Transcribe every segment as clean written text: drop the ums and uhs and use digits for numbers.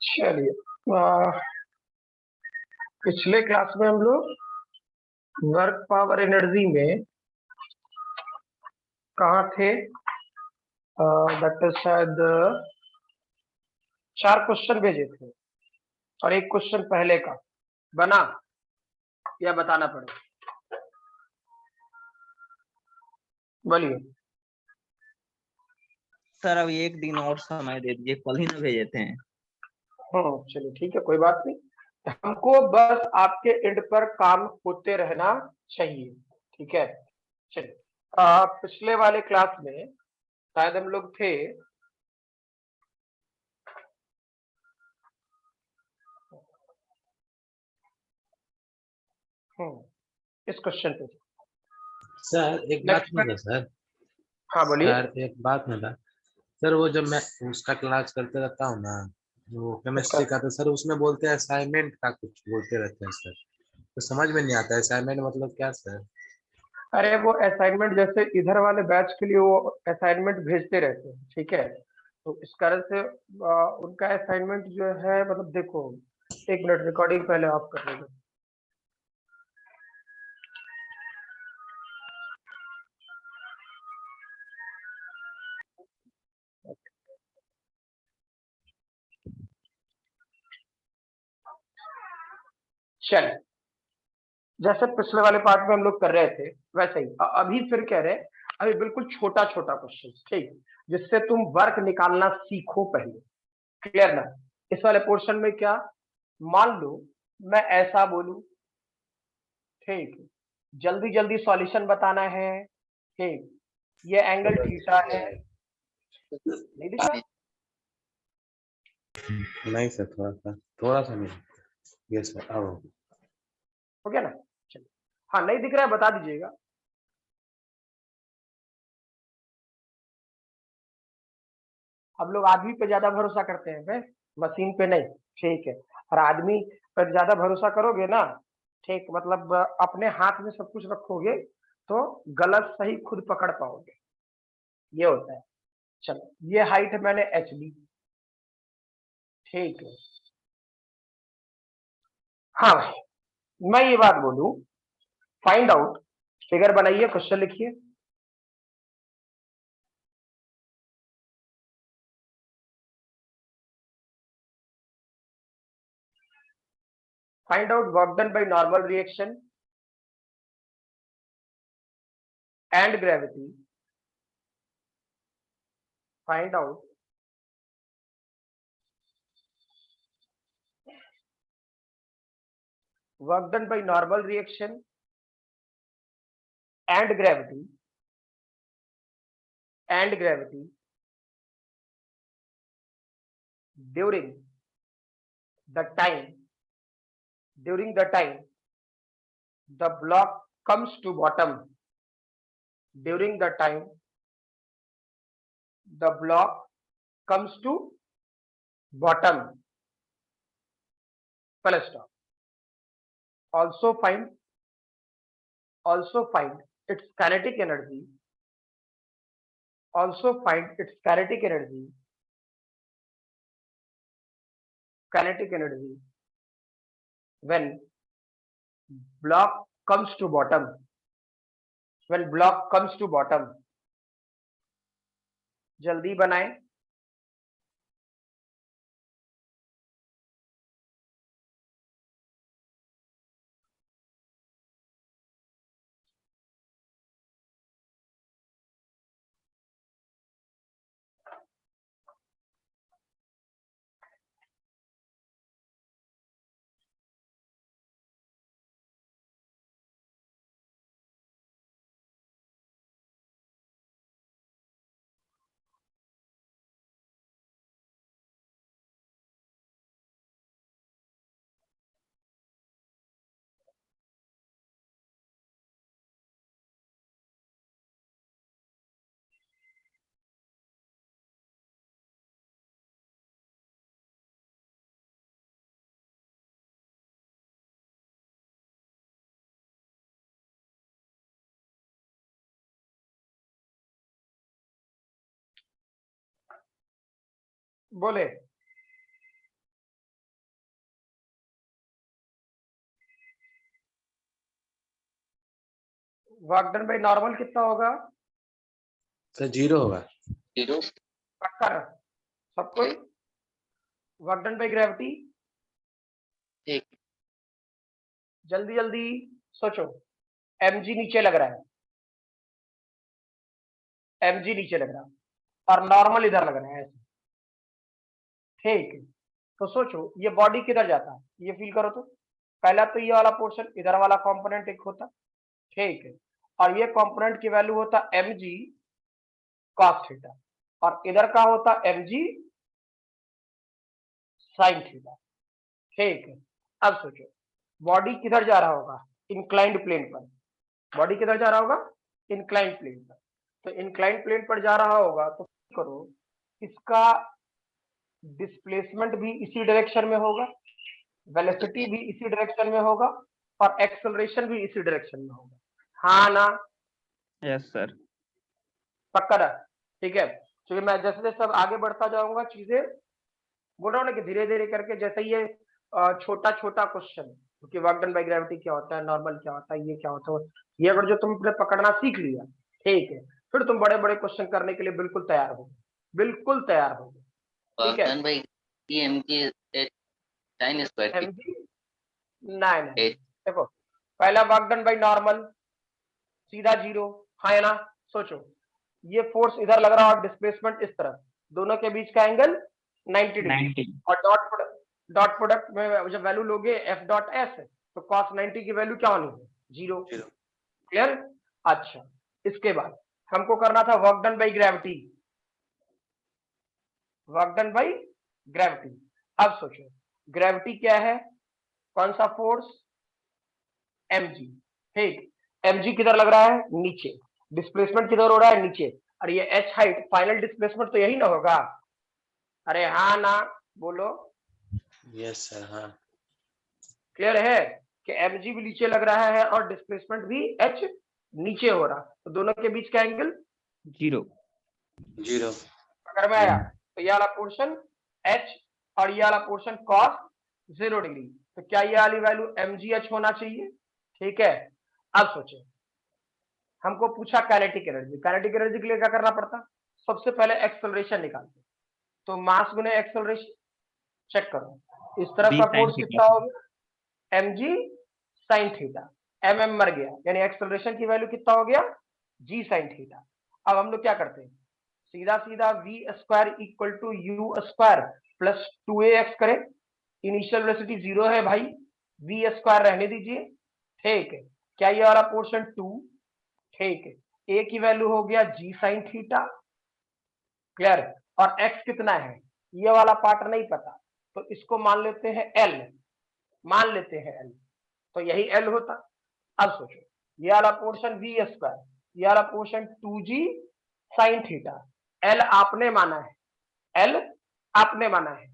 चलिए, पिछले क्लास में हम लोग वर्क पावर एनर्जी में कहाँ थे? दैट इज शायद 4 क्वेश्चन भेजे थे और एक क्वेश्चन पहले का बना या बताना पड़ेगा? बोलिए सर अभी एक दिन और समय दे दीजिए, कल ही ना भेजे थे। चलिए ठीक है, कोई बात नहीं। हमको बस आपके एंड पर काम होते रहना चाहिए, ठीक है। चलिए, पिछले वाले क्लास में शायद हम लोग थे इस क्वेश्चन पे। सर एक बात नहीं था सर। हाँ बोलिए। सर एक बात नहीं था सर, वो जब मैं उसका क्लास करते रहता हूँ ना, वो केमिस्ट्री का, तो सर उसमें बोलते हैं असाइनमेंट का कुछ बोलते रहते हैं सर, तो समझ में नहीं आता असाइनमेंट मतलब क्या सर? अरे वो असाइनमेंट जैसे इधर वाले बैच के लिए वो असाइनमेंट भेजते रहते हैं, ठीक है। तो इस कारण से उनका असाइनमेंट जो है, मतलब देखो, एक मिनट रिकॉर्डिंग पहले ऑफ कर लेंगे। चल, जैसे पिछले वाले पार्ट में हम लोग कर रहे थे वैसे ही अभी फिर कह रहे हैं, अभी बिल्कुल छोटा छोटा क्वेश्चन, ठीक, जिससे तुम वर्क निकालना सीखो पहले। क्लियर ना? इस वाले पोर्शन में क्या, मान लो मैं ऐसा बोलूं, ठीक, जल्दी जल्दी सॉल्यूशन बताना है, ठीक, ये एंगल थीटा है, नहीं दिख रहा? नहीं सर, थोड़ा सा नहीं। यस सर, अब हो गया ना? चलिए, हाँ नहीं दिख रहा है बता दीजिएगा। हम लोग आदमी पे ज्यादा भरोसा करते हैं भाई, मशीन पे नहीं, ठीक है। और आदमी पर ज्यादा भरोसा करोगे ना, ठीक, मतलब अपने हाथ में सब कुछ रखोगे तो गलत सही खुद पकड़ पाओगे, ये होता है। चलो, ये हाइट मैंने एच ली, ठीक है। हाँ भाई, मैं ये बात बोलूं, फाइंड आउट, फिगर बनाइए, क्वेश्चन लिखिए। Find out work done by normal reaction and gravity. Find out work done by normal reaction and gravity during the time the block comes to bottom, during the time the block comes to bottom, full stop. Also find its kinetic energy, when block comes to bottom, जल्दी बनाएं। बोले work done by normal कितना होगा? Sir 0 होगा। 0 पक्का सब कोई? Work done by gravity ठीक जल्दी जल्दी सोचो। mg नीचे लग रहा है, mg नीचे लग रहा है और नॉर्मल इधर लग रहा है ऐसे, ठीक है। तो सोचो ये बॉडी किधर जाता है, ये फील करो तो पहला तो ये वाला पोर्शन इधर वाला कंपोनेंट एक होता, ठीक है, और ये कंपोनेंट की वैल्यू होता mg cos थीटा और इधर का होता mg sin थीटा, ठीक है। अब सोचो बॉडी किधर जा रहा होगा, इंक्लाइंड प्लेन पर। बॉडी किधर जा रहा होगा, इंक्लाइंड प्लेन पर। तो इंक्लाइंड प्लेन पर जा रहा होगा तो करो इसका डिस्प्लेसमेंट भी इसी डायरेक्शन में होगा, वेलोसिटी भी इसी डायरेक्शन में होगा और एक्सेलरेशन भी इसी डायरेक्शन में होगा, हाँ ना? Yes sir. पक्का ना? ठीक है। क्योंकि मैं जैसे जैसे अब आगे बढ़ता जाऊंगा चीजें बोल रहा हूँ ना कि धीरे धीरे करके जैसे ये छोटा छोटा क्वेश्चन कि वर्क डन बाय ग्रेविटी क्या होता है, नॉर्मल क्या होता है, ये क्या होता है, ये अगर जो तुमने पकड़ना सीख लिया, ठीक है, फिर तुम बड़े बड़े क्वेश्चन करने के लिए बिल्कुल तैयार हो, बिल्कुल तैयार हो, ठीक है। भाई एम की sin स्क्वायर की mg नहीं देखो, पहला वर्क डन बाय नॉर्मल सीधा 0, हाँ है ना? सोचो ये फोर्स इधर लग रहा है और डिस्प्लेसमेंट इस तरफ, दोनों के बीच का एंगल 90 डिग्री 90 और डॉट प्रोडक्ट में जब वैल्यू लोगे एफ डॉट एस तो कॉस 90 की वैल्यू क्या होनी है, 0। क्लियर? अच्छा, इसके बाद हमको करना था work done by gravity, work done by gravity. अब सोचो ग्रेविटी क्या है, कौन सा फोर्स, mg, ठीक। mg किधर लग रहा है, नीचे, डिस्प्लेसमेंट किधर हो रहा है, नीचे, और ये h हाइट, फाइनल डिस्प्लेसमेंट तो यही ना होगा, अरे हाँ ना बोलो? यस सर हाँ। क्लियर है कि mg भी नीचे लग रहा है और डिस्प्लेसमेंट भी h नीचे हो रहा, तो दोनों के बीच का एंगल 0 अगर मैं आया तो ये वाला पोर्शन h और ये वाला पोर्शन cos 0 डिग्री, तो क्या ये वाली वैल्यू mgh होना चाहिए, ठीक है। अब सोचो हमको पूछा काइनेटिक एनर्जी, काइनेटिक एनर्जी के लिए क्या करना पड़ता, सबसे पहले एक्सेलरेशन निकालते, तो मास गुने एक्सेलरेशन, चेक करो इस तरफ b का sin फोर्स थीटा कितना होगा, mg sin थीटा, mm मर गया यानी एक्सेलरेशन की वैल्यू कितना हो गया, g sin थीटा। अब हम लोग क्या करते हैं, सीधा सीधा v square equal to u square plus 2ax करें, इनिशियल वेलोसिटी 0 है भाई, v स्क्वायर रहने दीजिए, ठीक है। क्या ये वाला पोर्शन 2, ठीक है, a की वैल्यू हो गया g sin थीटा, क्लियर, और x कितना है ये वाला पार्ट नहीं पता, तो इसको मान लेते हैं l, मान लेते हैं l, तो यही l होता। अब सोचो ये वाला पोर्शन v स्क्वायर, ये वाला portion 2g sin theta, l आपने माना है, l आपने माना है,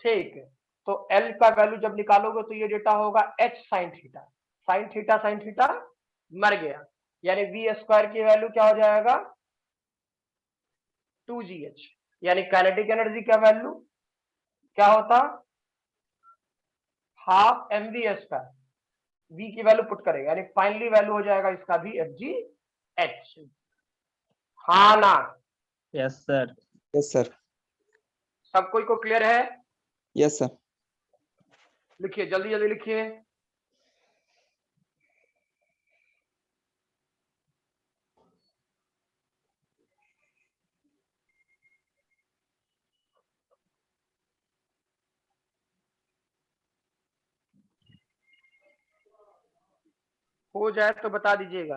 ठीक है। तो l का वैल्यू जब निकालोगे तो ये डेटा होगा h sin theta, sin theta मर गया, यानी v स्क्वायर की वैल्यू क्या हो जाएगा 2gh, यानी काइनेटिक एनर्जी का वैल्यू क्या होता, हाफ mv स्क्वायर, v की वैल्यू पुट करेगा यानी फाइनली वैल्यू हो जाएगा इसका भी fgh, हाँ ना? Yes sir. Yes sir. सब कोई को क्लियर है? Yes sir. लिखिए जल्दी जल्दी लिखिए। हो जाए तो बता दीजिएगा,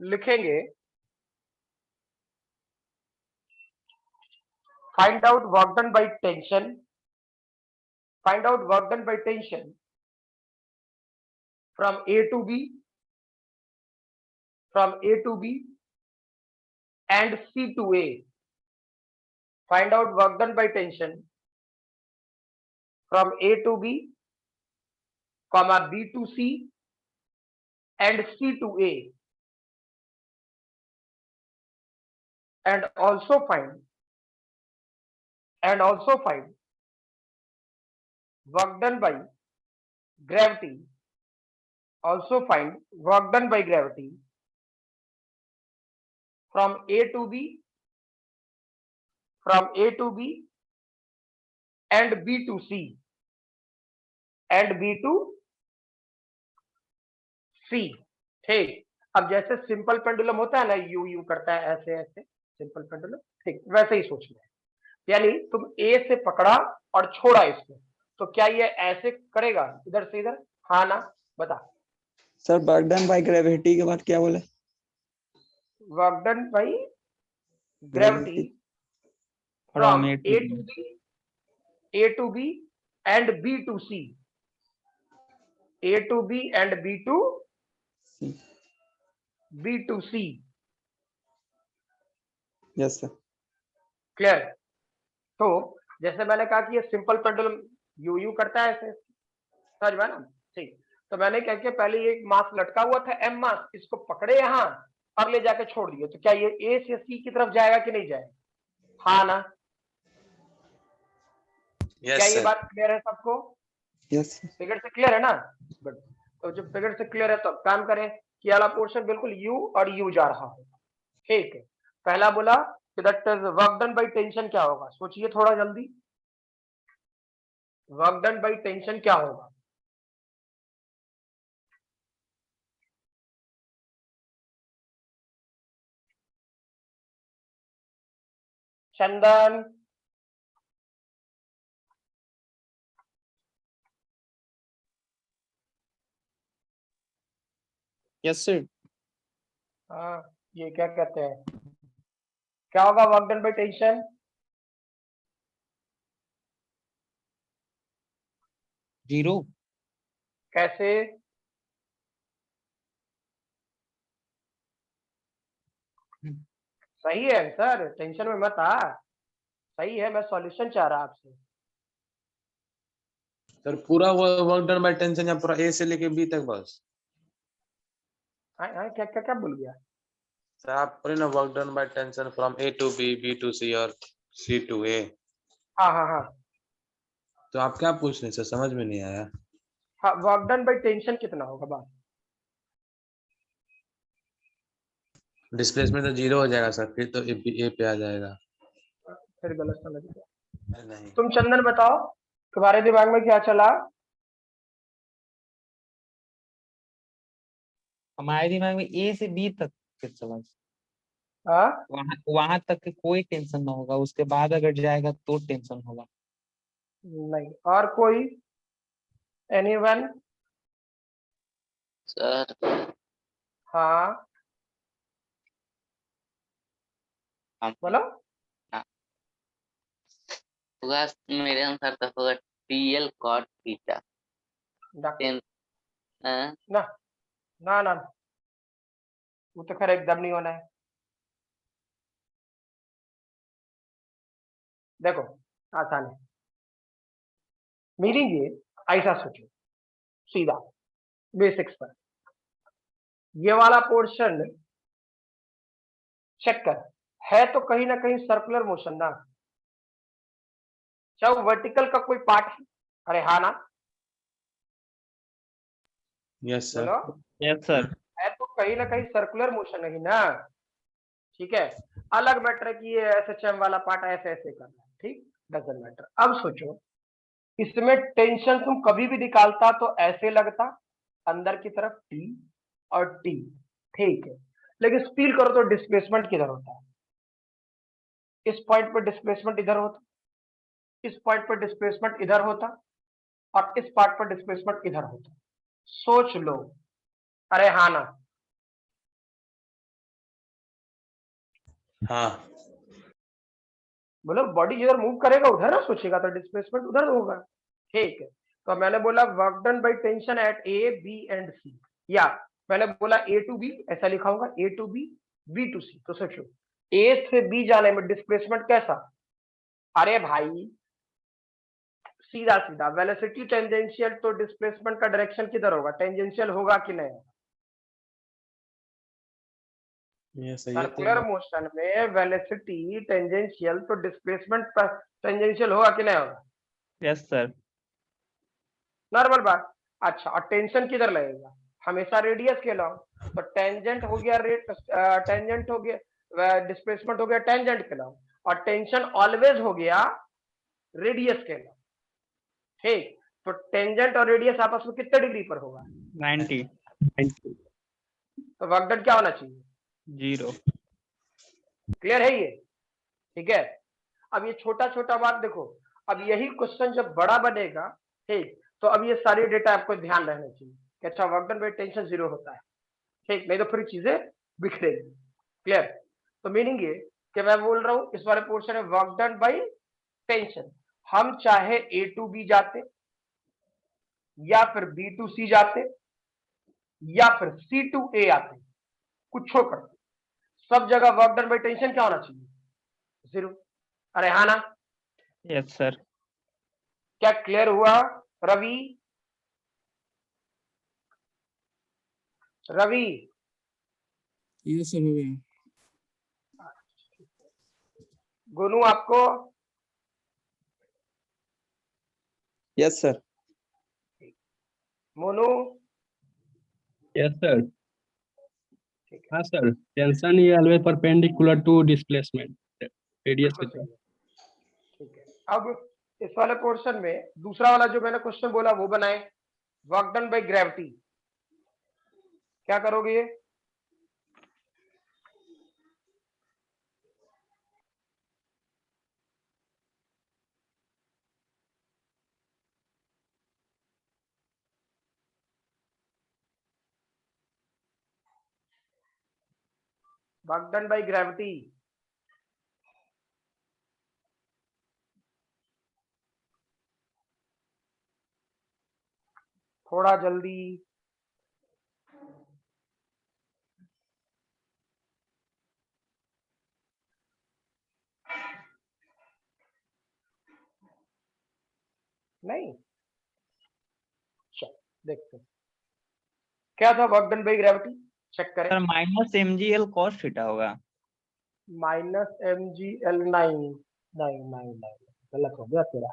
लिखेंगे find out work done by tension, find out work done by tension from A to B, from A to B and C to A, find out work done by tension from A to B, comma B to C and C to A, and also find work done by gravity, also find work done by gravity from A to B, and B to C, and B to C। ठीक, अब जैसे simple pendulum होता है ना, you you करता है ऐसे ऐसे, सिंपल पेंडुलम, ठीक वैसे ही सोचना है। यानी तुम ए से पकड़ा और छोड़ा इसको, तो क्या ये ऐसे करेगा इधर से इधर? हाँ ना, बता। Sir work done by gravity के बाद क्या बोले? Work done by gravity from from A A to B, A to B and B to C, A to B and B to C। Yes sir. Clear? तो जैसे मैंने कहा कि ये सिंपल पेंडुलम यू यू करता है ऐसे, समझ में ना? ठीक, तो मैंने क्या किया, पहले ये एक मास लटका हुआ था एम मास, इसको पकड़े यहाँ और ले जाके छोड़ दिए, तो क्या ये ए से सी की तरफ जाएगा कि नहीं जाएगा? हाँ ना? क्या ये बात क्लियर है सबको? यस फिगर से क्लियर है ना? गुड। तो जब फिगर से क्लियर है तो अब काम करें कि वाला पोर्शन बिल्कुल यू और यू जा रहा है। ठीक है, पहला बोला कि that is work done by tension, क्या होगा सोचिए थोड़ा जल्दी। वर्क डन बाय टेंशन क्या होगा? चंदन, यस सर। हाँ, ये क्या कहते हैं, क्या होगा work done by tension? Zero. कैसे? सही है सर, टेंशन में मत आ, सही है, मैं सॉल्यूशन चाह रहा आपसे। सर पूरा वर्क डन बाय टेंशन या पूरा ए से लेके बी तक बस? हाँ, क्या क्या क्या बोल गया? सर आप बोले ना work done by tension from A to B, B to C और सी टू ए। हाँ हाँ हाँ तो आप क्या पूछ रहे हैं सर, समझ में नहीं आया। हाँ, वर्क डन बाय टेंशन कितना होगा बात? डिस्प्लेसमेंट तो जीरो हो जाएगा सर, फिर तो ए पे आ जाएगा। फिर गलत समझ गया। नहीं तुम चंदन बताओ, तुम्हारे दिमाग में क्या चला? हमारे दिमाग में ए से बी तक के समझ, हाँ, वहां तक के कोई टेंशन ना होगा, उसके बाद अगर जाएगा तो टेंशन होगा। नहीं, और कोई? एनीवन? सर हाँ हम बोलो। होगा, मेरे अनुसार तो होगा TL cot थीटा। डॉक्टर हाँ, ना ना ना, वो तो खैर एकदम नहीं होना है। देखो, आसान है, मीनिंग ये, ऐसा सोचो सीधा बेसिक्स पर, ये वाला पोर्शन चेक कर, है तो कहीं ना कहीं सर्कुलर मोशन ना, चाहे वर्टिकल का कोई पार्ट है? अरे हाँ ना, यस सर। बोलो। Yes sir. है तो कहीं ना कहीं सर्कुलर मोशन ही ना, ठीक है। अलग मैटर है कि ये SHM वाला पार्ट ऐसे ऐसे करना है, ठीक, डजंट मैटर। अब सोचो, इसमें टेंशन तुम कभी भी निकालता तो ऐसे लगता अंदर की तरफ T और T, ठीक है, लेकिन फील करो तो डिस्प्लेसमेंट किधर होता है? इस पॉइंट पर डिस्प्लेसमेंट इधर होता, इस पॉइंट पर डिस्प्लेसमेंट इधर होता, और इस पार्ट पर डिस्प्लेसमेंट इधर होता। सोच लो, अरे हाँ ना? हाँ बोलो, बॉडी जिधर मूव करेगा उधर ना सोचेगा, तो डिस्प्लेसमेंट उधर होगा, ठीक है। तो मैंने बोला work done by tension at A B and C, या मैंने बोला ए टू बी, ऐसा लिखा होगा A to B, B to C. तो सोचो ए से बी जाने में डिस्प्लेसमेंट कैसा? अरे भाई सीधा सीधा वेलोसिटी टेंजेंशियल, तो डिस्प्लेसमेंट का डायरेक्शन किधर होगा? टेंजेंशियल होगा कि नहीं? यस सर, ये सर्कुलर तो मोशन में वेलोसिटी टेंजेंशियल, तो डिस्प्लेसमेंट टेंजेंशियल होगा कि नहीं होगा? Yes sir. नॉर्मल बात। अच्छा, और टेंशन किधर लगेगा? हमेशा रेडियस के अलाउ, तो टेंजेंट हो गया रेट, टेंजेंट हो गया डिस्प्लेसमेंट हो गया टेंजेंट के अलाउ, और टेंशन ऑलवेज हो गया रेडियस के अलाउ। ठीक, तो टेंजेंट और रेडियस आपस में कितने डिग्री पर होगा? 90। तो वर्क डन क्या होना चाहिए? 0। क्लियर है ये? ठीक है, अब ये छोटा छोटा बात देखो, अब यही क्वेश्चन जब बड़ा बनेगा, ठीक, तो अब ये सारी डेटा आपको ध्यान रहना चाहिए कि अच्छा वर्क डन बाय टेंशन 0 होता है। ठीक, नहीं तो फिर चीजें बिखरेगी। क्लियर? तो मीनिंग ये कि मैं बोल रहा हूं इस वाले पोर्शन में वर्क डन बाय टेंशन, हम चाहे A टू B जाते, या फिर B टू C जाते, या फिर C टू A आते, कुछ करते, सब जगह वर्क डन बाय टेंशन क्या होना चाहिए? 0। अरे हाँ ना? Yes sir. क्या क्लियर हुआ रवि? रवि, यस सर, हो गया। गोनू आपको? Yes sir. Monu? Yes sir. ठीक है, हाँ sir, tension is always perpendicular to displacement radius बिल्कुल के सही साथ। है। ठीक है, अब इस वाले पोर्शन में दूसरा वाला जो मैंने क्वेश्चन बोला वो बनाए, वर्क डन बाय ग्रेविटी। क्या करोगे? Work done by gravity. थोड़ा जल्दी। नहीं, चलो देखते हैं। क्या था work done by gravity? Check करें। Sir minus mgl cos theta होगा। माइनस mgl, नहीं नहीं नहीं नहीं, गलत हो गया तेरा,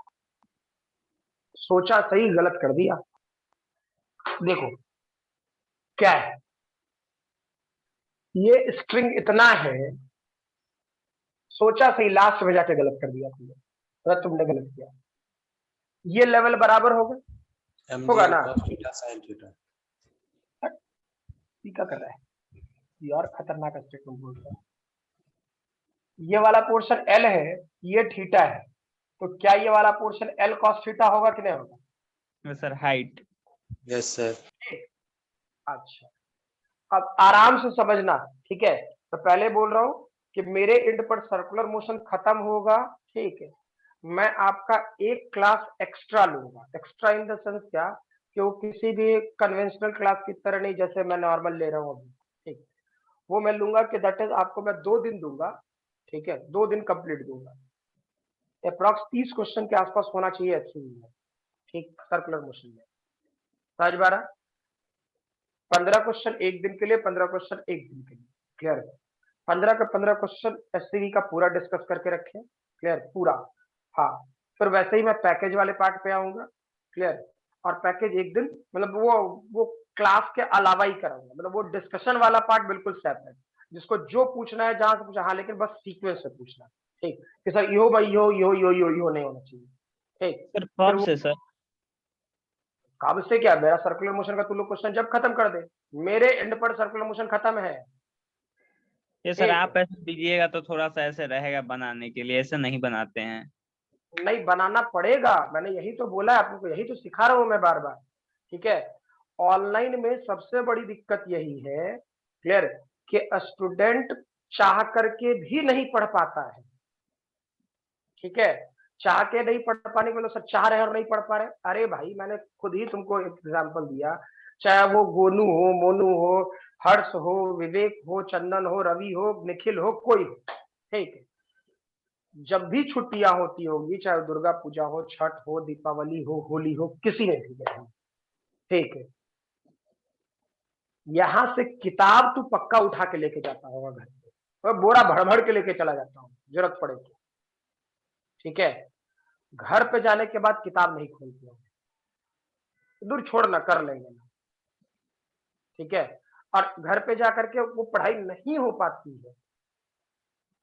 सोचा सही गलत कर दिया। देखो क्या है, ये स्ट्रिंग इतना है, सोचा सही, लास्ट में जाके गलत कर दिया तुमने, मतलब तुमने गलत किया। ये लेवल बराबर होगा, होगा mgl ना? cos theta sin theta. क्या कर रहा है यार, खतरनाक स्टेटमेंट बोल रहा है। ये वाला पोर्शन L है, ये थीटा है, तो क्या ये वाला पोर्शन L cos थीटा होगा कि नहीं होगा? Sir height. Yes sir. अच्छा, अब आराम से समझना, ठीक है? तो पहले बोल रहा हूं कि मेरे एंड पर सर्कुलर मोशन खत्म होगा, ठीक है, मैं आपका एक क्लास एक्स्ट्रा लूंगा। एक्स्ट्रा इन द सेंस क्या, कि वो किसी भी कन्वेंशनल क्लास की तरह नहीं जैसे मैं नॉर्मल ले रहा हूँ अभी, ठीक, वो मैं लूंगा कि दैट इज आपको मैं 2 दिन दूंगा, ठीक है, 2 दिन कंप्लीट दूंगा। अप्रॉक्स 30 क्वेश्चन के आसपास होना चाहिए अच्छी में, ठीक, सर्कुलर मोशन में। समझ पा रहा? 15 क्वेश्चन एक दिन के लिए, 15 क्वेश्चन एक दिन के लिए। क्लियर है? 15 का 15 क्वेश्चन एससीवी का पूरा डिस्कस करके रखें। क्लियर? पूरा। हाँ, फिर वैसे ही मैं पैकेज वाले पार्ट पे आऊंगा। क्लियर? और पैकेज एक दिन, मतलब वो क्लास के अलावा ही कराऊंगा, मतलब वो डिस्कशन वाला पार्ट बिल्कुल सेपरेट, जिसको जो पूछना है जहां से पूछा, हाँ, लेकिन बस सीक्वेंस से पूछना। ठीक, कि सर यो भाई यो यो यो यो यो नहीं होना चाहिए। ठीक, सर फिर कब वो से सर? कब से क्या, मेरा सर्कुलर मोशन का तू लोग क्वेश्चन जब खत्म कर दे, मेरे एंड पर सर्कुलर मोशन खत्म है। ये सर ठीक आप है, ऐसे दीजिएगा तो थोड़ा सा ऐसे रहेगा बनाने के लिए, ऐसे नहीं बनाते हैं। नहीं बनाना पड़ेगा, मैंने यही तो बोला है आपको, यही तो सिखा रहा हूं मैं बार बार। ठीक है, ऑनलाइन में सबसे बड़ी दिक्कत यही है, क्लियर, कि स्टूडेंट चाह करके भी नहीं पढ़ पाता है। ठीक है, चाह के नहीं पढ़ पाने के मतलब सर चाह रहे और नहीं पढ़ पा रहे। अरे भाई, मैंने खुद ही तुमको एग्जांपल दिया, चाहे वो गोनू हो, मोनू हो, हर्ष हो, विवेक हो, चंदन हो, रवि हो, निखिल हो, कोई हो, ठीक है, जब भी छुट्टियां होती होंगी, चाहे दुर्गा पूजा हो, छठ हो, दीपावली हो, होली हो, किसी ने भी कही, ठीक है, यहाँ से किताब तू पक्का उठा के लेके जाता होगा घर पे, और बोरा भर भर के लेके चला जाता हूँ जरूरत पड़े तो, ठीक है। घर पे जाने के बाद किताब नहीं खोलती हूँ, दूर छोड़ना, कर लेंगे ना, ठीक है। और घर पे जाकर के वो पढ़ाई नहीं हो पाती है,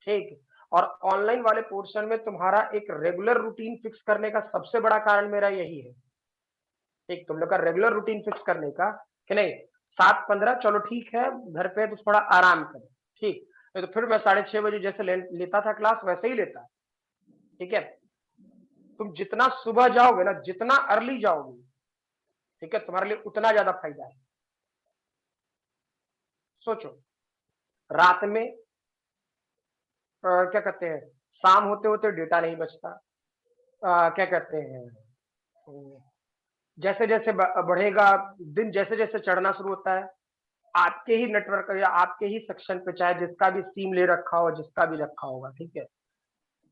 ठीक। और ऑनलाइन वाले पोर्शन में तुम्हारा एक रेगुलर रूटीन फिक्स करने का सबसे बड़ा कारण मेरा यही है, ठीक। तुम लोग का रेगुलर रूटीन फिक्स करने का कि नहीं 7:15 चलो ठीक है, घर पे तो थोड़ा आराम करें, ठीक। तो फिर मैं 6:30 बजे जैसे लेता था क्लास वैसे ही लेता, ठीक है। तुम जितना सुबह जाओगे ना, जितना अर्ली जाओगे, ठीक है, तुम्हारे लिए उतना ज्यादा फायदा है। सोचो, रात में क्या कहते हैं, शाम होते होते डेटा नहीं बचता, क्या कहते हैं, जैसे जैसे बढ़ेगा दिन, जैसे जैसे चढ़ना शुरू होता है, आपके ही नेटवर्क या आपके ही सेक्शन पे, चाहे जिसका भी सिम ले रखा हो, जिसका भी रखा होगा, ठीक है,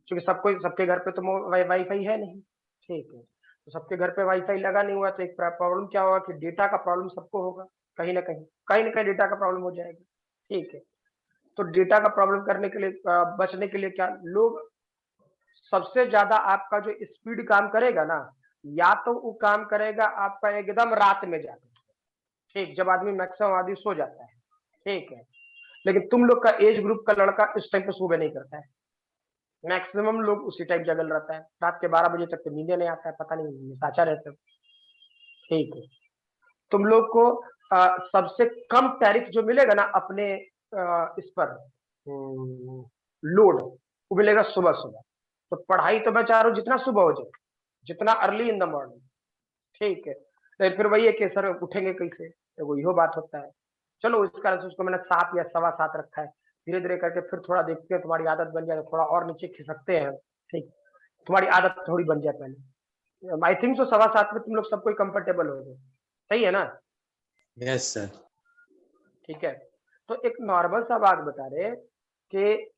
क्योंकि सबके घर पे तो वाईफाई है नहीं, ठीक है। तो सबके घर पे वाईफाई लगा नहीं हुआ, तो एक प्रॉब्लम क्या होगा कि डेटा का प्रॉब्लम सबको होगा, कहीं ना कहीं डेटा का प्रॉब्लम हो जाएगा, ठीक है। तो डेटा का प्रॉब्लम करने के लिए, बचने के लिए क्या, लोग सबसे ज्यादा आपका जो स्पीड काम करेगा ना, या तो वो काम करेगा आपका एकदम रात में जाकर, ठीक, जब आदमी मैक्सिमम आदमी सो जाता है, ठीक है। लेकिन तुम लोग का एज ग्रुप का लड़का इस टाइम पे सुबह नहीं करता है, मैक्सिमम लोग उसी टाइम जगल रहता है, रात के 12 बजे तक तो नींद नहीं आता है, पता नहीं साचा रहते हो, ठीक है। तुम लोग को सबसे कम टैरिफ जो मिलेगा ना अपने इस पर लोड, वो मिलेगा सुबह सुबह। तो पढ़ाई तो मैं चाह रहा हूँ जितना सुबह हो जाए, जितना अर्ली इन द मॉर्निंग, ठीक है। तो फिर वही है कि सर उठेंगे कैसे, तो वो यो बात होता है। चलो इस कारण से उसको मैंने 7 या 7:15 रखा है, धीरे धीरे करके फिर थोड़ा देखते हैं, तुम्हारी आदत बन जाए, थोड़ा और नीचे खिसकते हैं, ठीक, तुम्हारी आदत थोड़ी बन जाए पहले। आई थिंक तो 7:15 में तुम लोग सब कोई कंफर्टेबल हो गए, सही है ना? Yes sir. ठीक है। तो एक नॉर्मल सा बात बता रहे कि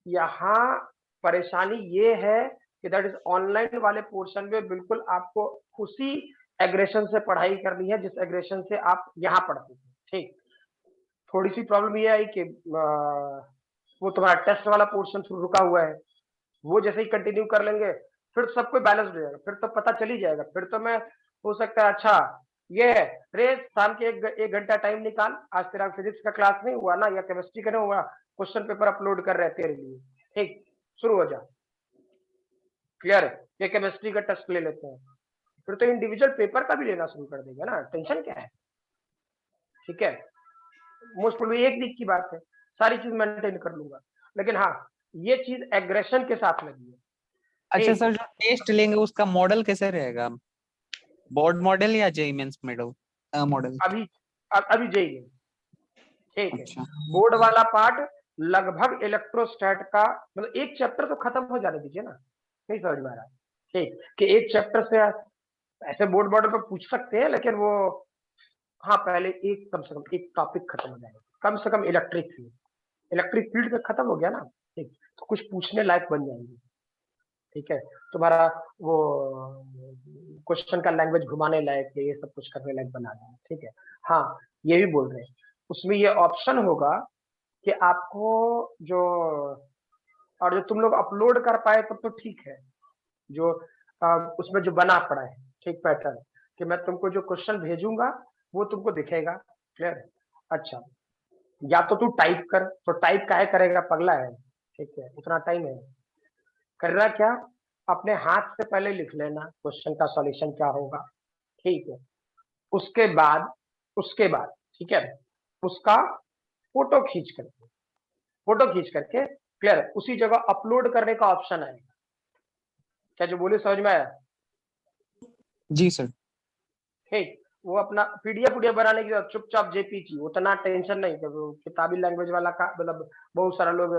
यहाँ परेशानी ये है कि दैट इज ऑनलाइन वाले पोर्शन में बिल्कुल आपको उसी एग्रेशन से पढ़ाई करनी है जिस एग्रेशन से आप यहाँ पढ़ते थे, ठीक। थोड़ी सी प्रॉब्लम ये आई कि वो तुम्हारा टेस्ट वाला पोर्शन रुका हुआ है, वो जैसे ही कंटिन्यू कर लेंगे फिर सब कोई बैलेंस हो जाएगा, फिर तो पता चल ही जाएगा। फिर तो मैं हो सकता है, अच्छा ये है रे, शाम के एक घंटा टाइम निकाल, आज तेरा फिजिक्स का क्लास नहीं हुआ ना, या केमिस्ट्री का नहीं हुआ, क्वेश्चन पेपर अपलोड कर रहे हैं तेरे लिए, ठीक, शुरू हो जा। क्लियर है? ये केमिस्ट्री का टेस्ट ले लेते हैं, फिर तो इंडिविजुअल पेपर का भी लेना शुरू कर देंगे ना, टेंशन क्या है, ठीक है। मोस्ट प्रोबेबली एक वीक की बात है, सारी चीज मेंटेन कर लूंगा, लेकिन हाँ ये चीज एग्रेशन के साथ लगी है। अच्छा सर, जो टेस्ट लेंगे उसका मॉडल कैसे रहेगा, बोर्ड मॉडल या जेईई मेंस मॉडल? अभी जेईई, ठीक है। अच्छा। बोर्ड वाला पार्ट लगभग इलेक्ट्रोस्टैट का, मतलब एक चैप्टर तो खत्म हो जाने दीजिए ना, नहीं समझ में आ रहा, ठीक, कि एक चैप्टर से ऐसे बोर्ड मॉडल पर पूछ सकते हैं, लेकिन वो हाँ पहले एक कम से कम एक टॉपिक खत्म हो जाएगा, कम से कम इलेक्ट्रिक फील्ड का खत्म हो गया ना, ठीक, तो कुछ पूछने लायक बन जाएंगे, ठीक है। तुम्हारा वो क्वेश्चन का लैंग्वेज घुमाने लायक है, ये सब कुछ करने लायक बना देंगे, ठीक है। हाँ ये भी बोल रहे हैं, उसमें ये ऑप्शन होगा कि आपको जो, और जो तुम लोग अपलोड कर पाए तब तो ठीक है, जो उसमें जो बना पड़ा है, ठीक, पैटर्न, कि मैं तुमको जो क्वेश्चन भेजूंगा वो तुमको दिखेगा, क्लियर। अच्छा, या तो तू टाइप कर, तो टाइप काहे करेगा, पगला है, ठीक है, उतना टाइम है करना क्या, अपने हाथ से पहले लिख लेना क्वेश्चन का सॉल्यूशन क्या होगा, ठीक है। उसके बाद ठीक है, उसका फोटो खींच करके क्लियर, उसी जगह अपलोड करने का ऑप्शन आएगा। क्या जो बोले समझ में आया? जी सर। ठीक, वो अपना पीडीएफ बनाने की चुपचाप जेपीजी, उतना टेंशन नहीं, किताबी लैंग्वेज वाला का मतलब बहुत सारा लोग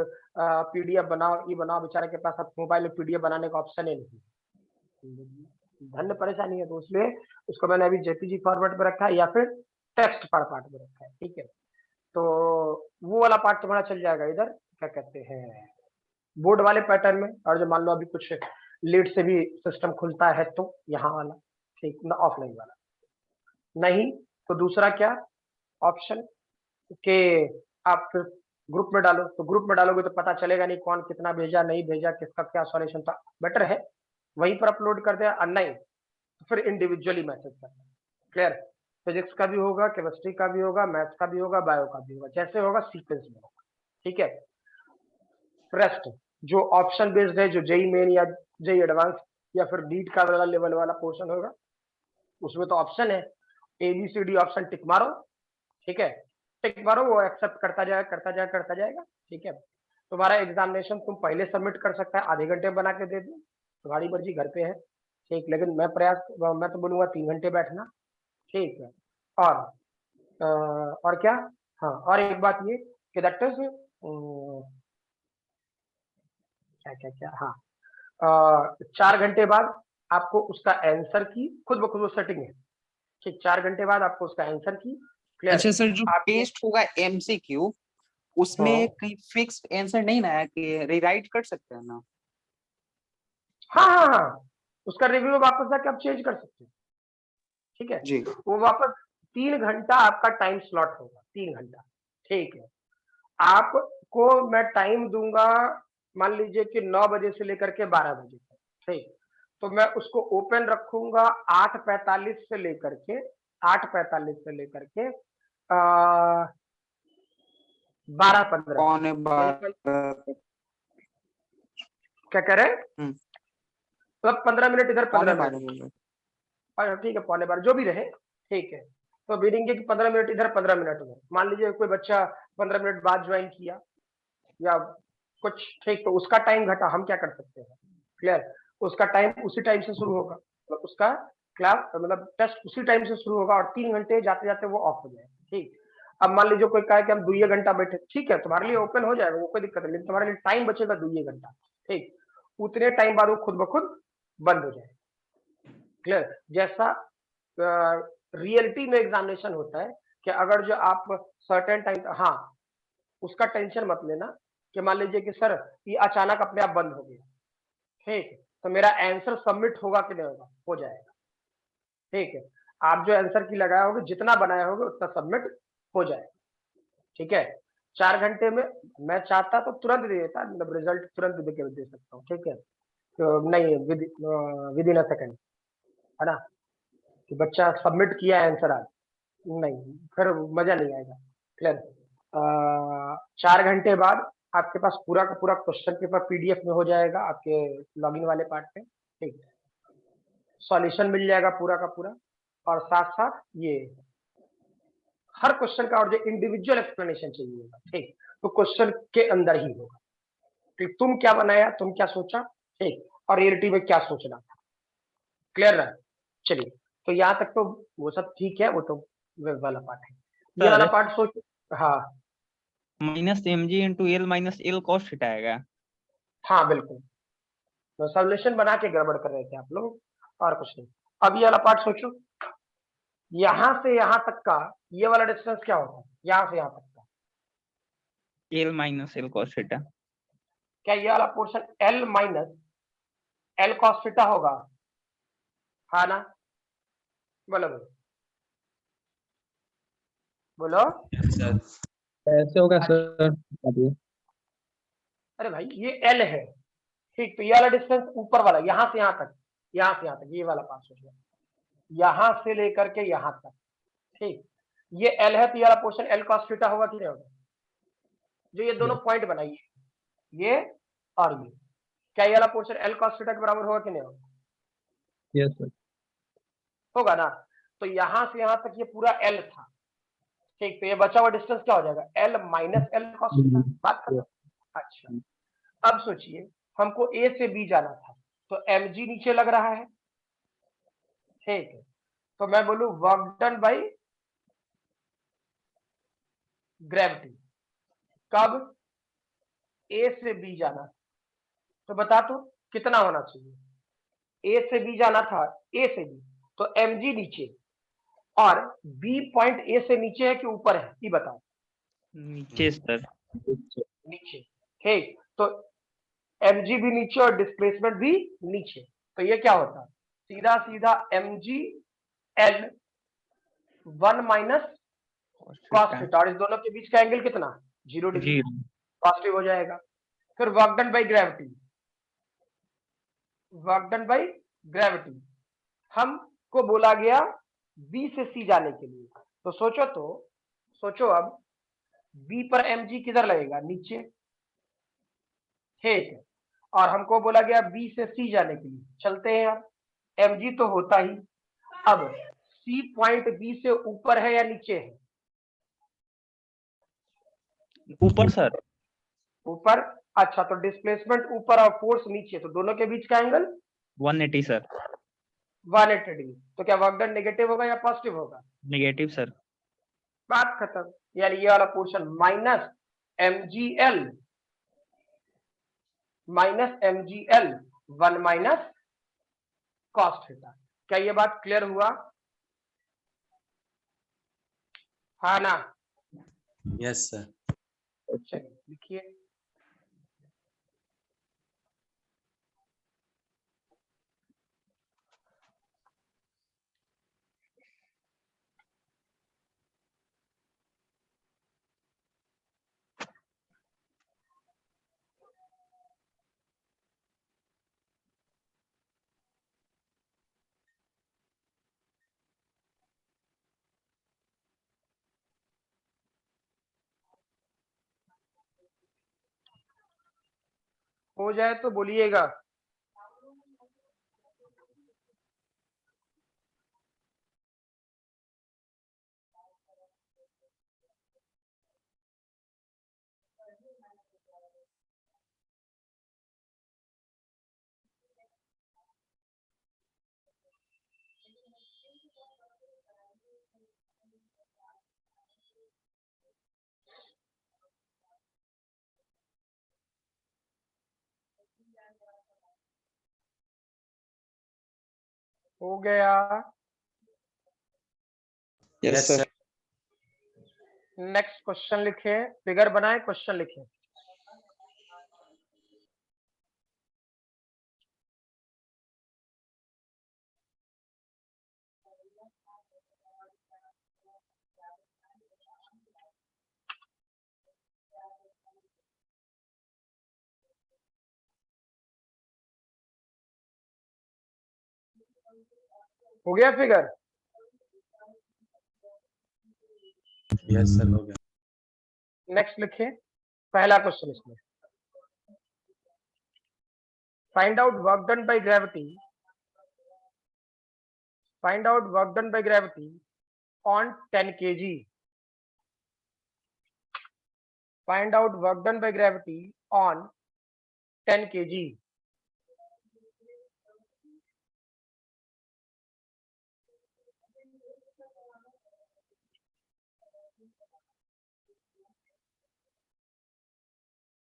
पीडीएफ बनाओ, ये बनाओ, बेचारे के पास अब मोबाइल में पीडीएफ बनाने का ऑप्शन ही नहीं, धन्य परेशानी है, तो इसलिए उसको मैंने अभी जेपीजी फॉर्मेट में रखा है या फिर टेक्स्ट फॉर्मेट में रखा है, ठीक है। तो वो वाला पार्ट तुम्हारा चल जाएगा इधर, क्या कहते हैं, बोर्ड वाले पैटर्न में। और जो मान लो अभी कुछ लेट से भी सिस्टम खुलता है तो यहाँ वाला, ठीक ना, ऑफलाइन वाला नहीं, तो दूसरा क्या, ऑप्शन के आप फिर ग्रुप में डालो, तो ग्रुप में डालोगे तो पता चलेगा नहीं कौन कितना भेजा नहीं भेजा, किसका क्या सॉल्यूशन था। बेटर है वहीं पर अपलोड कर दे, और नहीं तो फिर इंडिविजुअली मैसेज करना। क्लियर? फिजिक्स का भी होगा, केमिस्ट्री का भी होगा, मैथ्स का भी होगा, बायो का भी होगा, जैसे होगा सीक्वेंस में होगा। ठीक है? रेस्ट जो ऑप्शन बेस्ड है, जो जेई मेन या जेई एडवांस या फिर नीट का वाला लेवल वाला पोर्शन होगा, उसमें तो ऑप्शन है ABCD ऑप्शन टिक मारो। ठीक है? टिक मारो, वो एक्सेप्ट करता जाएगा करता जाएगा करता जाएगा। ठीक है? तुम्हारा एग्जामिनेशन तुम पहले सबमिट कर सकता है, आधे घंटे बना के दे दो, तुम्हारी मर्जी, घर पे है। ठीक, लेकिन मैं तो बोलूंगा 3 घंटे बैठना। ठीक है? और क्या, हाँ और एक बात ये कि दैट इज क्या क्या क्या, हाँ 4 घंटे बाद आपको उसका आंसर की खुद ब खुद वो सेटिंग है। ठीक, 4 घंटे बाद आपको उसका आंसर की क्लियर। अच्छा सर, जो आपके टेस्ट होगा MCQ, उसमें हाँ कहीं फिक्स्ड आंसर नहीं ना है कि रीराइट कर सकते हैं ना? हाँ हाँ हाँ, उसका रिव्यू वापस आके आप चेंज कर सकते हैं। ठीक है? जी। वो वापस 3 घंटा आपका टाइम स्लॉट होगा, 3 घंटा। ठीक है? आपको मैं टाइम दूंगा, मान लीजिए कि 9 बजे से लेकर के 12 बजे तक। ठीक, तो मैं उसको ओपन रखूंगा 8:45 से लेकर के 8:45 से लेकर के 12:15 पौने मतलब 12 क्या कह रहे हैं, मतलब 15 मिनट इधर पौने 15 मिनट 12 बोल रहे। और ठीक है, पौने 12 जो भी रहे। ठीक है? तो बीडिंग के 15 मिनट इधर 15 मिनट उधर, मान लीजिए कोई बच्चा 15 मिनट बाद ज्वाइन किया या कुछ, ठीक, तो उसका टाइम घटा, हम क्या कर सकते हैं? क्लियर? उसका टाइम उसी टाइम से शुरू होगा, तो उसका क्लास मतलब टेस्ट उसी टाइम से शुरू होगा और 3 घंटे जाते जाते वो ऑफ हो जाएगा। ठीक, अब मान लीजिए कोई कहे कि हम 2 घंटा बैठे, ठीक है, तुम्हारे लिए ओपन हो जाएगा, वो कोई दिक्कत नहीं, लेकिन तुम्हारे लिए टाइम बचेगा 2 घंटा। ठीक, उतने टाइम बाद वो खुद ब खुद बंद हो जाएगा। क्लियर? जैसा रियलिटी में एग्जामिनेशन होता है कि अगर जो आप सर्टेन टाइम, हाँ उसका टेंशन मत लेना कि मान लीजिए कि सर ये अचानक अपने आप बंद हो गया। ठीक है? तो मेरा आंसर सबमिट होगा कि नहीं होगा? हो जाएगा। ठीक है? आप जो आंसर की लगाए होगे, जितना बनाए होगे उतना सबमिट हो जाएगा। ठीक है? 4 घंटे में मैं चाहता तो तुरंत दे देता, मतलब रिजल्ट तुरंत दे सकता हूँ। ठीक है? तो नहीं, विद इन अ सेकेंड, है ना, कि बच्चा सबमिट किया आंसर आज, नहीं फिर मजा नहीं आएगा। क्लियर? 4 घंटे बाद आपके पास पूरा का पूरा क्वेश्चन पेपर PDF में हो जाएगा आपके लॉगिन वाले पार्ट पे। ठीक, सॉल्यूशन मिल जाएगा पूरा का पूरा, और साथ साथ ये हर क्वेश्चन का और जो इंडिविजुअल एक्सप्लेनेशन चाहिए होगा। ठीक, तो क्वेश्चन के अंदर ही होगा कि तुम क्या बनाया, तुम क्या सोचा, ठीक, और रियलिटी में क्या सोचना था। क्लियर ना? चलिए, तो यहाँ तक तो वो सब ठीक है, वो तो वेब वाला पार्ट है। ये वाला पार्ट सोच, हाँ -mg into l minus l cos theta आएगा। हाँ बिल्कुल, तो सॉल्यूशन बना के गड़बड़ कर रहे थे आप लोग, और कुछ नहीं। अब ये वाला पार्ट सोचो, यहां से यहां तक का ये वाला डिस्टेंस क्या होता है, यहां से यहां तक का? l minus l cos theta. क्या ये वाला portion L minus L cos theta होगा? हाँ ना? बोलो बोलो बोलो। सर ऐसे होगा सर, बताइए। अरे भाई ये L है। ठीक, तो ये वाला डिस्टेंस ऊपर वाला, यहां से यहां तक, यहां से यहां तक, ये वाला पार्ट सोचो, यहां से लेकर के यहां तक। ठीक, ये L है, तो ये वाला पोर्शन L cos थीटा होगा कि नहीं होगा? जो ये दोनों पॉइंट बनाइए, ये और ये, क्या ये वाला पोर्शन L cos थीटा के बराबर होगा कि नहीं होगा? Yes sir. होगा ना? तो यहां से यहां तक ये पूरा L था। ठीक, तो ये बचा हुआ डिस्टेंस क्या हो जाएगा? L minus L cos theta. बात खत्म। अच्छा, अब सोचिए हमको A से B जाना था, तो mg नीचे लग रहा है। ठीक है, तो मैं बोलूं वर्क डन बाई ग्रेविटी। कब A से B जाना, तो बता तो कितना होना चाहिए? A से B जाना था, A से B, तो mg नीचे, और B पॉइंट A से नीचे है कि ऊपर है, ये बताओ। नीचे सर। नीचे। ठीक, तो mg भी नीचे और डिस्प्लेसमेंट भी नीचे, तो ये क्या होता है? सीधा सीधा mg L 1 minus cos theta, और इस दोनों के बीच का एंगल कितना, 0 डिग्री, जी पॉजिटिव हो जाएगा। फिर work done by gravity, work done by gravity हमको बोला गया बी से सी जाने के लिए, तो सोचो अब बी पर mg किधर लगेगा, नीचे, ठीक है। और हमको बोला गया बी से सी जाने के लिए, चलते हैं अब, mg तो होता ही, अब सी पॉइंट बी से ऊपर है या नीचे है, ऊपर सर। ऊपर। अच्छा, तो डिस्प्लेसमेंट ऊपर और फोर्स नीचे, तो दोनों के बीच का एंगल 180 सर। 180 डिग्री। तो क्या वर्क डन नेगेटिव होगा या पॉजिटिव होगा, नेगेटिव सर। बात खत्म। यानी ये वाला portion minus mgl, minus mgl 1 minus cos theta. क्या ये बात क्लियर हुआ, हाँ ना? Yes sir. चलिए लिखिए, हो जाए तो बोलिएगा। हो गया। Yes sir. नेक्स्ट क्वेश्चन लिखे, फिगर बनाए, क्वेश्चन लिखे। हो गया फिगर, यस सर, हो गया। नेक्स्ट लिखे, पहला क्वेश्चन इसमें, find out work done by gravity, find out work done by gravity on 10 kg, find out work done by gravity on 10 kg।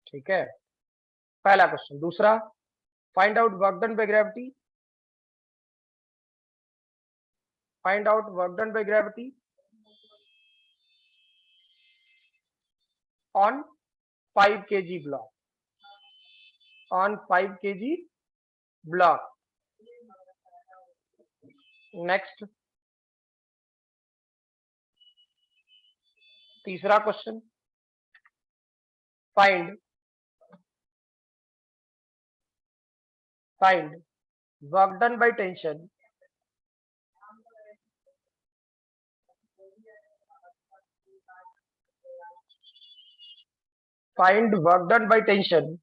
ठीक है, पहला क्वेश्चन। दूसरा, find out work done by gravity, find out work done by gravity on 5 kg block, on 5 kg block. Next, तीसरा question, find work done by tension, find work done by tension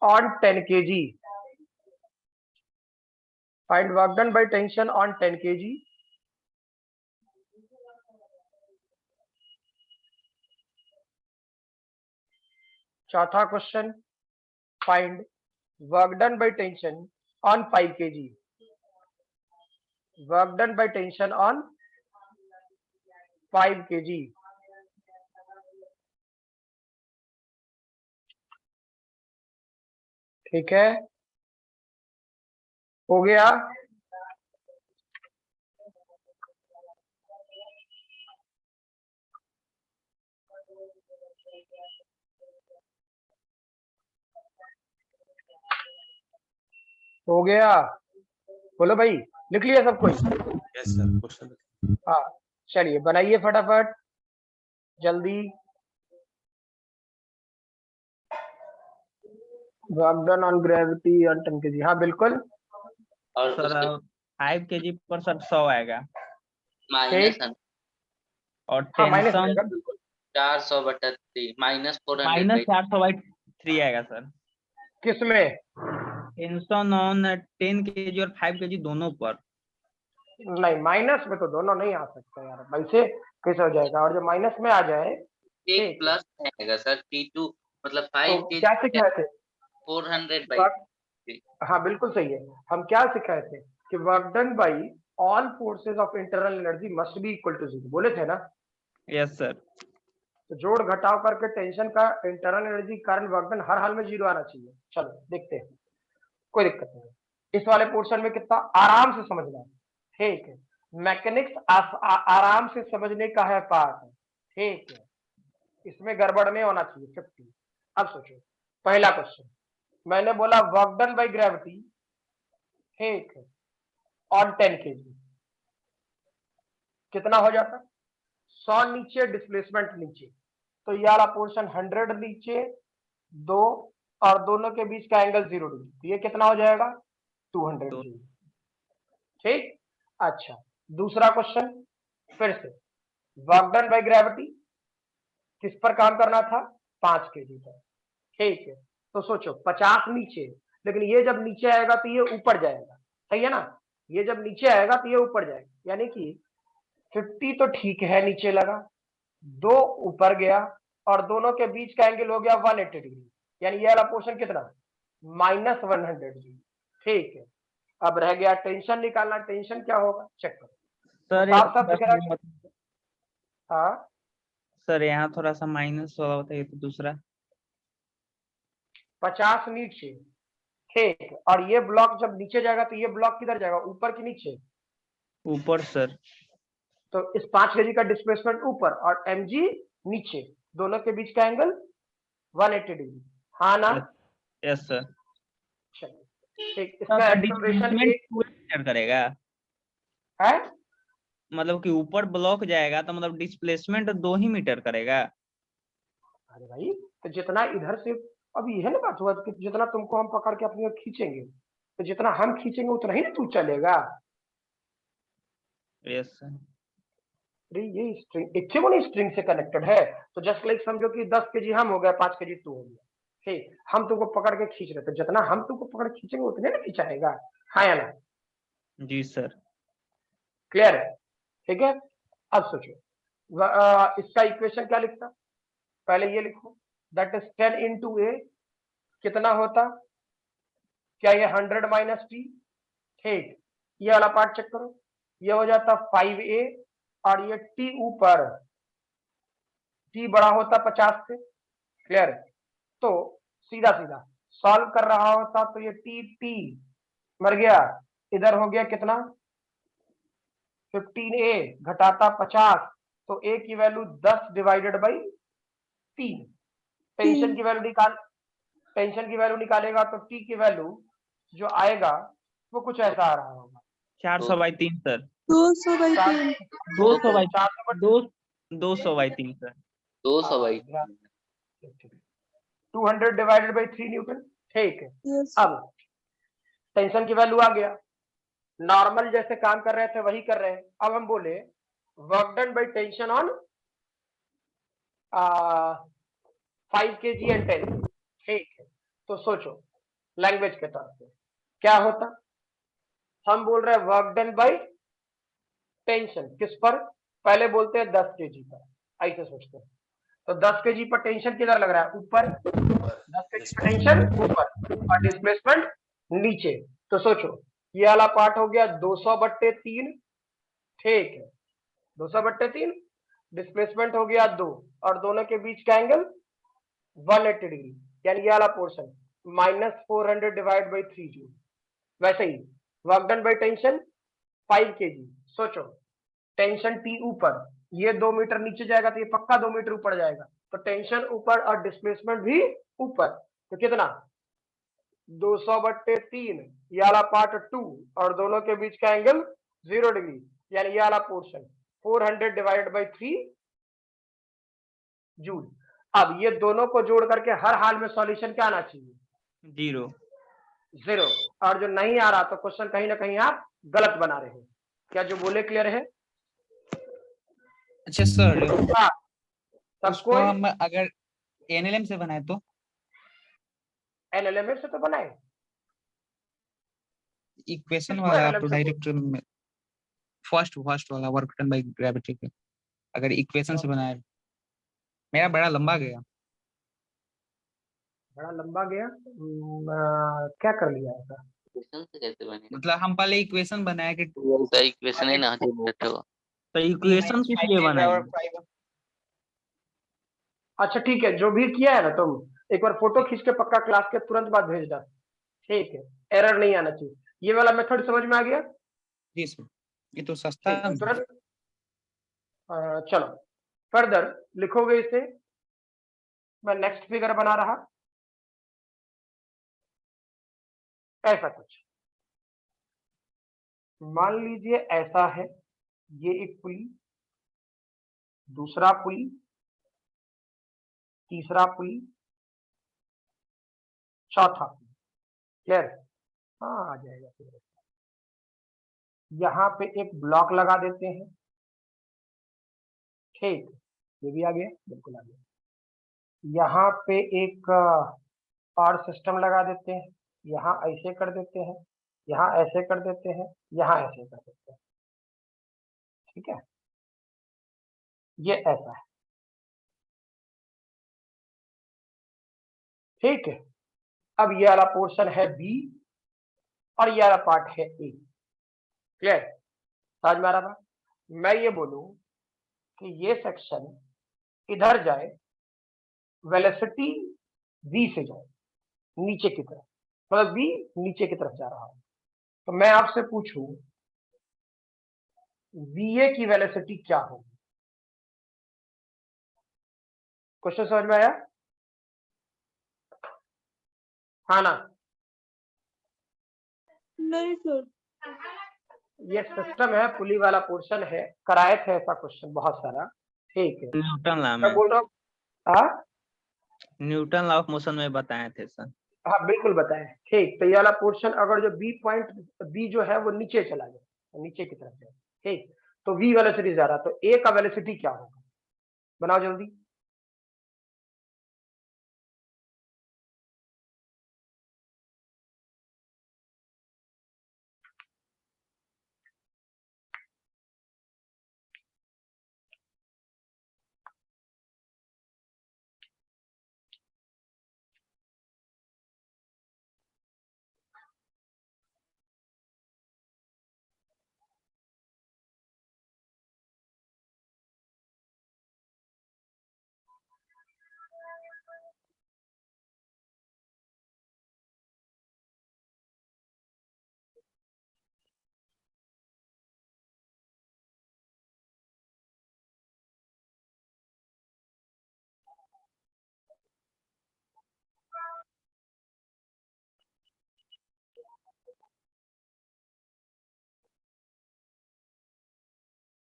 on 10 kg, find work done by tension on 10 kg। चौथा question, find work done by tension on 5 kg, work done by tension on 5 kg। ठीक है, हो गया। हो गया, बोलो भाई, लिख लिया सब कोई? यस सर, क्वेश्चन हाँ, चलिए बनाइए फटाफट जल्दी। Work done on gravity on 10 kg, हाँ बिल्कुल। और सर उसके 5 kg पर सर 100 आएगा माइनस और हाँ माइनस टेंशन रहेगा बिल्कुल। 400/3 माइनस 400 माइनस 400/3 आएगा सर। किसमें? टेंशन ऑन 10 kg और 5 kg दोनों पर। नहीं, माइनस में तो दोनों नहीं आ सकते यार, वैसे कैसे हो जाएगा? और जो माइनस में आ जाए, एक ठीक है, प्लस आएगा सर T2 मतलब तो 5 क्या kg सिखाए थे? 400/3 हाँ बिल्कुल सही है। हम क्या सिखाए थे कि work done by all forces of internal energy must be equal to 0, बोले थे ना? Yes sir. तो जोड़ घटाव करके टेंशन का इंटरनल एनर्जी कारण वर्क डन हर हाल में 0 आना चाहिए। चलो देखते हैं, कोई दिक्कत नहीं। इस वाले पोर्शन में कितना आराम से समझना है, ठीक है। मैकेनिक्स आराम से समझने का है पार्ट, ठीक है, इसमें गड़बड़ नहीं होना चाहिए 50। अब सोचो, पहला क्वेश्चन मैंने बोला वर्क डन बाई ग्रेविटी, ठीक है, ऑन 10 kg कितना हो जाता? 100 नीचे, डिस्प्लेसमेंट नीचे, तो ये वाला पोर्शन 100 नीचे, 2 और दोनों के बीच का एंगल 0 डिग्री, तो ये कितना हो जाएगा? 200 डिग्री, ठीक। अच्छा, दूसरा क्वेश्चन फिर से, वर्क डन बाई ग्रेविटी किस पर काम करना था? 5 kg पर, ठीक है। तो सोचो 50 नीचे, लेकिन ये जब नीचे आएगा तो ये ऊपर जाएगा, सही है ना? ये जब नीचे आएगा तो ये ऊपर जाएगा, यानी कि 50 तो ठीक है नीचे लगा, 2 ऊपर गया और दोनों के बीच का एंगल हो गया 180 डिग्री, यानी ये वाला पोर्शन कितना? -100 डिग्री, ठीक है। अब रह गया टेंशन निकालना। टेंशन क्या होगा चेक करो, सर साफ साफ दिख रहा है। हाँ, सर यहाँ थोड़ा सा माइनस वाला बताइए तो दूसरा। 50 नीचे, ठीक, और ये ब्लॉक जब नीचे जाएगा तो ये ब्लॉक किधर जाएगा, ऊपर कि नीचे? ऊपर सर। तो इस 5 kg का डिस्प्लेसमेंट ऊपर और mg नीचे, दोनों के बीच का एंगल 180 डिग्री, हाँ ना? Yes sir. चलिए ठीक, इसका एक्सेलरेशन डिस्प्लेसमेंट करेगा, है। मतलब कि ऊपर ब्लॉक जाएगा तो मतलब डिस्प्लेसमेंट 2 ही मीटर करेगा। अरे भाई, तो जितना इधर से, अब ये है ना बात हुआ कि जितना तुमको हम पकड़ के अपनी ओर खींचेंगे, तो जितना हम खींचेंगे उतना ही ना तू चलेगा। Yes sir. अरे ये स्ट्रिंग एक स्ट्रिंग से कनेक्टेड है, तो जस्ट लाइक समझो कि 10 kg हम हो गया, 5 kg तू हो गया, ठीक। हम तुमको पकड़ के खींच रहे, तो जितना हम तुमको पकड़ के खींचेंगे उतने ना खींचाएगा, हाँ या ना? जी सर। क्लियर है? ठीक है। अब सोचो, इसका इक्वेशन क्या लिखता? पहले ये लिखो, दैट इज 10 into a, कितना होता? क्या ये 100 माइनस टी, ठीक। ये वाला पार्ट चेक करो, ये हो जाता 5a और ये टी ऊपर, टी बड़ा होता 50 से, क्लियर? तो सीधा सीधा सॉल्व कर रहा होता तो ये टी मर गया, इधर हो गया कितना? 15a घटाता 50, तो a की वैल्यू 10 डिवाइडेड बाई 3। टेंशन की वैल्यू निकालेगा तो टी की वैल्यू जो आएगा वो कुछ ऐसा आ रहा होगा, 400/3 sir. 200/3 200/3 sir. 200/3 200 divided by 3 Newton, ठीक है। yes अब टेंशन की वैल्यू आ गया, नॉर्मल जैसे काम कर रहे थे वही कर रहे हैं। अब हम बोले work done by tension on 5 kg and 10, ठीक है। तो सोचो लैंग्वेज के तौर पे क्या होता? हम बोल रहे हैं वर्क डन बाई टेंशन किस पर? पहले बोलते हैं 10 kg पर, ऐसे सोचते हैं। तो 10 kg पर टेंशन किधर लग रहा है? ऊपर। 10 kg पर टेंशन ऊपर और डिस्प्लेसमेंट नीचे। तो सोचो ये वाला पार्ट हो गया 200/3, ठीक है, 200/3, डिस्प्लेसमेंट हो गया 2 और दोनों के बीच का एंगल 180 डिग्री, यानी ये वाला पोर्शन -400 डिवाइड बाई 3 जूल। वैसे ही work done by tension 5 kg, सोचो टेंशन टी ऊपर, ये 2 मीटर नीचे जाएगा तो ये पक्का 2 मीटर ऊपर जाएगा, तो टेंशन ऊपर और डिस्प्लेसमेंट भी ऊपर, तो कितना? 200/3, ये वाला पार्ट 2 और दोनों के बीच का एंगल 0 डिग्री, यानी ये वाला पोर्शन 400/3 जूल। अब ये दोनों को जोड़ करके हर हाल में सॉल्यूशन क्या आना चाहिए? 0। और जो नहीं आ रहा तो क्वेश्चन कहीं ना कहीं आप गलत बना रहे हैं। क्या जो बोले क्लियर है? अच्छा सर, हाँ, सब उसको कोई हम अगर एनएलएम से बनाए तो एनएलएमएस से तो बनाए, इक्वेशन किसको वाला आप NLM तो से डायरेक्ट फर्स्ट वाला वर्क डन बाय ग्रेविटी के अगर इक्वेशन से बनाए, मेरा बड़ा लंबा गया। बड़ा लंबा गया? क्या कर लिया ऐसा? इक्वेशन से कैसे बनेगा? मतलब हम पहले इक्वेशन बनाया कि तो इक्वेशन ही ना जो बैठे हो। तो इक्वेशन किस लिए बनाएंगे? अच्छा ठीक है, जो भी किया है ना तुम एक बार फोटो खींच के पक्का क्लास के तुरंत बाद भेज दो, ठीक है? एरर नहीं आना चाहिए। ये वाला मेथड समझ में आ गया? जी सर, ये तो सस्ता ठीक है, है। तुरंत चलो फर्दर लिखोगे इसे। मैं नेक्स्ट फिगर बना रहा, ऐसा कुछ मान लीजिए ऐसा है, ये एक पुली, दूसरा पुली, तीसरा पुली, चौथा पुली। क्लियर? हाँ, आ जाएगा फिर। यहाँ पे एक ब्लॉक लगा देते हैं, ठीक, ये भी आ गया, बिल्कुल आ गया। यहाँ पे एक और सिस्टम लगा देते हैं, यहाँ ऐसे कर देते हैं, यहाँ ऐसे कर देते हैं, यहाँ ऐसे कर देते हैं, ठीक है? ये ऐसा है, ठीक है? अब ये वाला पोर्शन है बी और ये वाला पार्ट है ए। क्लियर? समझ में आ रहा था? मैं ये बोलूं कि ये सेक्शन इधर जाए, वेलोसिटी v से जाए नीचे की तरफ, मतलब v नीचे की तरफ जा रहा है, तो मैं आपसे पूछूं va की वेलोसिटी क्या होगी? क्वेश्चन समझ में आया? हाँ ना? नहीं सर। ये सिस्टम है, पुली वाला पोर्शन है, कराए थे ऐसा क्वेश्चन बहुत सारा, ठीक है? न्यूटन लॉ मैं में, बोल रहा हूँ, हाँ न्यूटन लॉ ऑफ मोशन में बताए थे सर। हाँ बिल्कुल बताएं, ठीक। तो ये वाला पोर्शन अगर जो बी पॉइंट, बी जो है वो नीचे चला जाए, नीचे की तरफ जाए, ठीक, तो वी वेलोसिटी जा रहा, तो ए का वेलोसिटी क्या होगा? बनाओ जल्दी।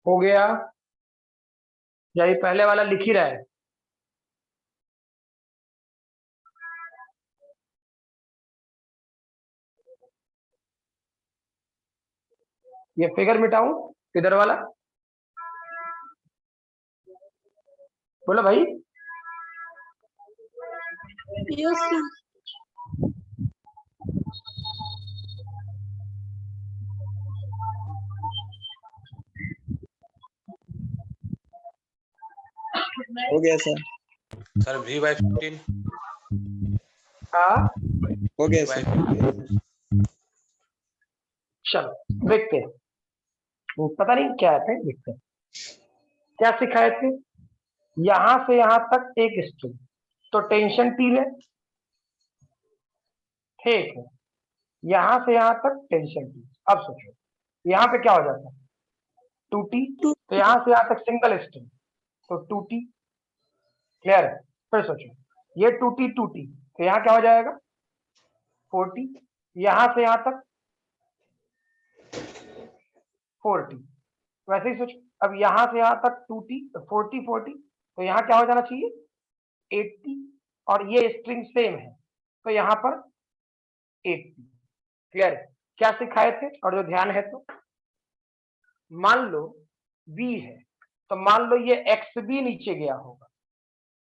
हो गया? या ये पहले वाला लिख ही रहा है? ये फिगर मिटाऊं इधर वाला? बोलो भाई। Yes sir. हो गया सर। सर V/15 हाँ हो गया सर। चलो देखते हैं, वो पता नहीं क्या है, देखते हैं क्या सिखाए थे। यहां से यहां तक एक स्ट्रिंग, तो टेंशन टी है, ठीक है? यहां से यहां तक टेंशन टी। अब सोचो यहां पे क्या हो जाता है? 2t। तो यहां से यहां तक सिंगल स्ट्रिंग, तो 2t। क्लियर है? फिर सोचो ये 2t 2t, तो यहाँ क्या हो जाएगा? 40, यहां से यहां तक 40, वैसे ही सोच। अब यहां से यहां तक 2t 40 40, तो यहाँ क्या हो जाना चाहिए 80, और ये स्ट्रिंग सेम है तो यहाँ पर 80। क्लियर है? क्या सिखाए थे और जो ध्यान है, तो मान लो v है तो मान लो ये x भी नीचे गया होगा,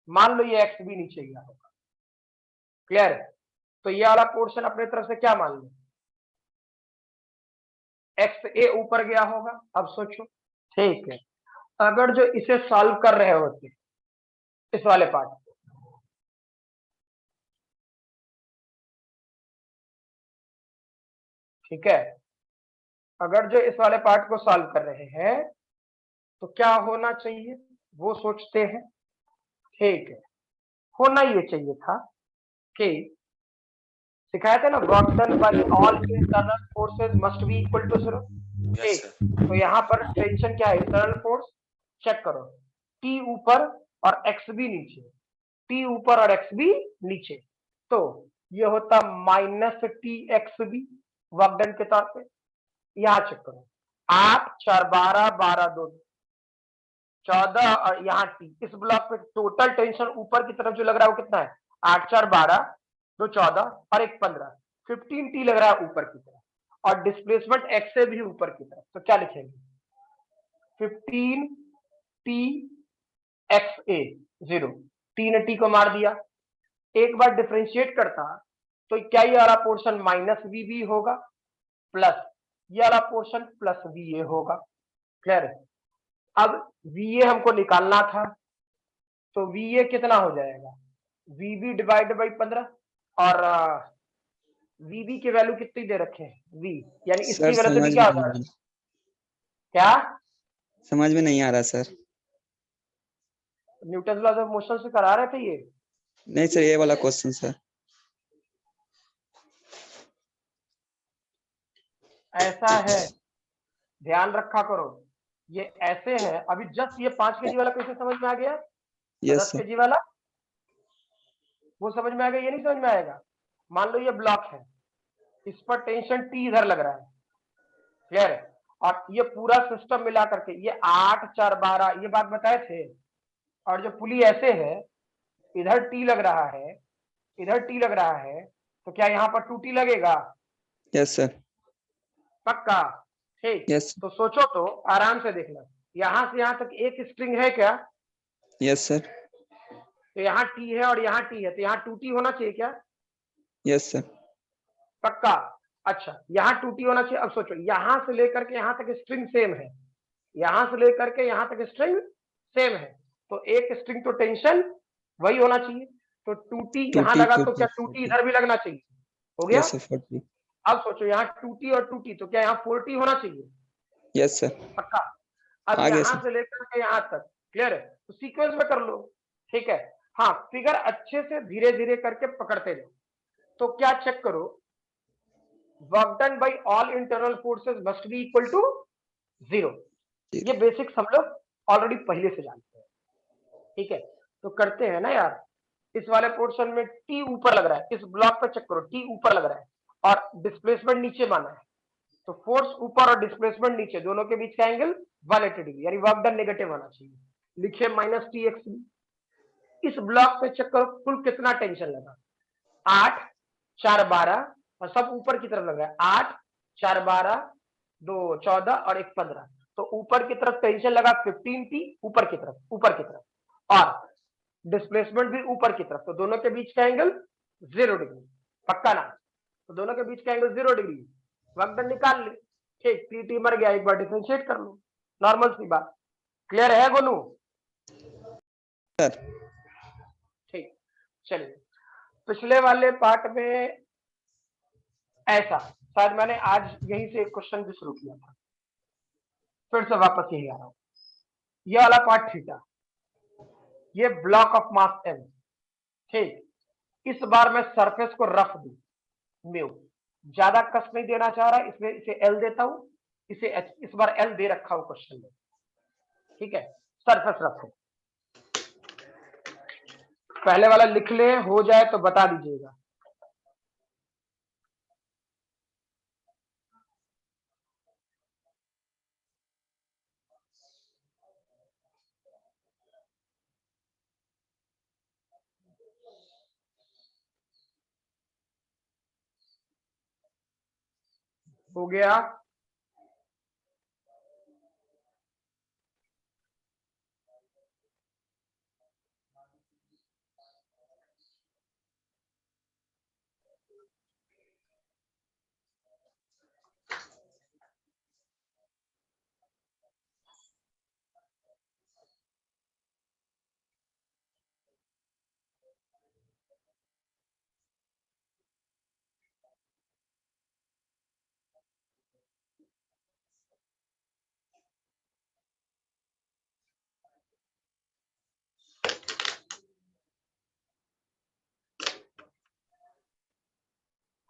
मान लो ये x भी नीचे गया होगा। क्लियर है? तो ये वाला पोर्शन अपने तरफ से क्या मान लो, xa ऊपर गया होगा। अब सोचो, ठीक है, अगर जो इसे सॉल्व कर रहे होते इस वाले पार्ट, ठीक है, अगर जो इस वाले पार्ट को सॉल्व कर रहे हैं तो क्या होना चाहिए वो सोचते हैं। ठीक है, होना ये चाहिए था कि सिखाया था ना, work done by all internal forces must be equal to 0। Yes ठीक, सर। तो यहाँ पर टेंशन क्या है, इंटरनल फोर्स चेक करो, टी ऊपर और एक्स भी नीचे, टी ऊपर और एक्स भी नीचे, तो ये होता minus T X B work done के तौर पे। यहाँ चेक करो, 8 4 12 12 2 14, और यहाँ टी, इस ब्लॉक पे टोटल टेंशन ऊपर की तरफ जो लग रहा है वो कितना है, 8 4 12 2 14 और 1 15, 15 टी लग रहा है ऊपर की तरफ, और डिस्प्लेसमेंट एक्स से भी ऊपर की तरफ, तो क्या लिखेंगे 15 टी एक्स ए 0, टी ने टी को मार दिया। एक बार डिफरेंशिएट करता तो क्या ये वाला पोर्शन माइनस वी बी होगा प्लस ये वाला पोर्शन प्लस वी ए होगा। क्लियर है? अब वी ए हमको निकालना था, तो वी ए कितना हो जाएगा, वी बी डिवाइड बाई 15, और वी बी की वैल्यू कितनी दे रखे हैं वी, यानी सर इसकी वैल्यू समझ क्या में होता है, नहीं क्या समझ में नहीं आ रहा sir. Newton laws of motion से करा रहे थे ये। नहीं सर, ये वाला क्वेश्चन सर। ऐसा है, ध्यान रखा करो, ये ऐसे है। अभी जस्ट ये 5 केजी वाला कैसे समझ में आ गया, यस 10 सर। केजी वाला वो समझ में आ गया, ये नहीं समझ में आएगा। मान लो ये ब्लॉक है, इस पर टेंशन टी इधर लग रहा है। क्लियर है? और ये पूरा सिस्टम मिला करके ये 8 4 12 ये बात बताए थे, और जो पुली ऐसे है, इधर टी लग रहा है, इधर टी लग रहा है, तो क्या यहाँ पर 2t लगेगा, यस सर। पक्का? ठीक, यस तो सोचो, तो आराम से देखना, यहां से यहां तक एक स्ट्रिंग है क्या, यस सर। तो यहाँ टी है और यहाँ टी है, तो यहाँ 2t होना चाहिए क्या, यस सर। पक्का? अच्छा, यहाँ 2t होना चाहिए। अब सोचो, यहां से लेकर के यहां तक स्ट्रिंग सेम है, यहां से लेकर के यहां तक स्ट्रिंग सेम है, तो एक स्ट्रिंग तो टेंशन वही होना चाहिए, तो 2t यहां 2t लगा तो 40 क्या 2t इधर भी लगना चाहिए, हो गया? यस सर 40 अब सोचो, यहाँ 2t और 2t, तो क्या यहाँ 4t होना चाहिए, यस सर। पक्का? अब आ गया यहां सर। से लेकर के यहां तक, क्लियर है? तो सीक्वेंस में कर लो, ठीक है? हाँ, फिगर अच्छे से धीरे धीरे करके पकड़ते जाओ। तो क्या चेक करो, work done by all internal forces must be equal to 0। ये बेसिक्स हम लोग ऑलरेडी पहले से जानते हैं, ठीक है? तो करते हैं ना यार, इस वाले पोर्शन में टी ऊपर लग रहा है, इस ब्लॉक पे चेक करो, टी ऊपर लग रहा है और डिस्प्लेसमेंट नीचे माना है, तो फोर्स ऊपर और डिस्प्लेसमेंट नीचे, दोनों के बीच का एंगल 180 डिग्री, यानी वर्क डन नेगेटिव आना चाहिए। लिखे माइनस टी एक्स बी। इस ब्लॉक पे चेक करो कुल कितना टेंशन लगा, 8 4 12, और सब ऊपर की तरफ लग रहा है, 8 4 12 2 14 और 1 15, तो ऊपर की तरफ टेंशन लगा 15t ऊपर की तरफ, और डिस्प्लेसमेंट भी ऊपर की तरफ, तो दोनों के बीच का एंगल 0 डिग्री, पक्का ना? तो दोनों के बीच का एंगल 0 डिग्री, वर्क डन निकाल ले। ठीक, टी मर गया, एक बार डिफरेंशिएट कर लो, नॉर्मल सी बात। क्लियर है गोनू? सर ठीक, चलिए पिछले वाले पार्ट में ऐसा, शायद मैंने आज यहीं से एक क्वेश्चन भी शुरू किया था, फिर से वापस यही आ रहा हूं। ये वाला पार्ट थीटा, ये ब्लॉक ऑफ मास m, ठीक, इस बार मैं सरफेस को रफ दूं, म्यू, ज्यादा कष्ट नहीं देना चाह रहा, इसलिए इसे एल देता हूं, इसे एच, इस बार एल दे रखा हूं क्वेश्चन में, ठीक है? सरफेस रफ है, पहले वाला लिख ले, हो जाए तो बता दीजिएगा। हो गया।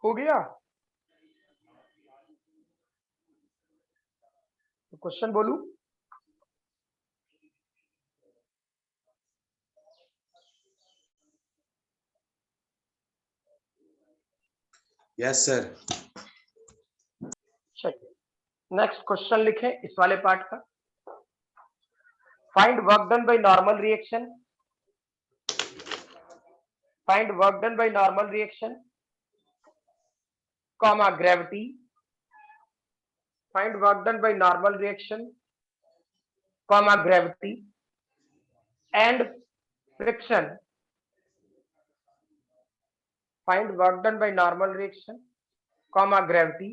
हो गया। तो क्वेश्चन बोलूं? Yes sir. चलिए नेक्स्ट क्वेश्चन लिखें इस वाले पार्ट का। Find work done by normal reaction, find work done by normal reaction, comma gravity, find work done by normal reaction, comma gravity and friction, find work done by normal reaction, comma gravity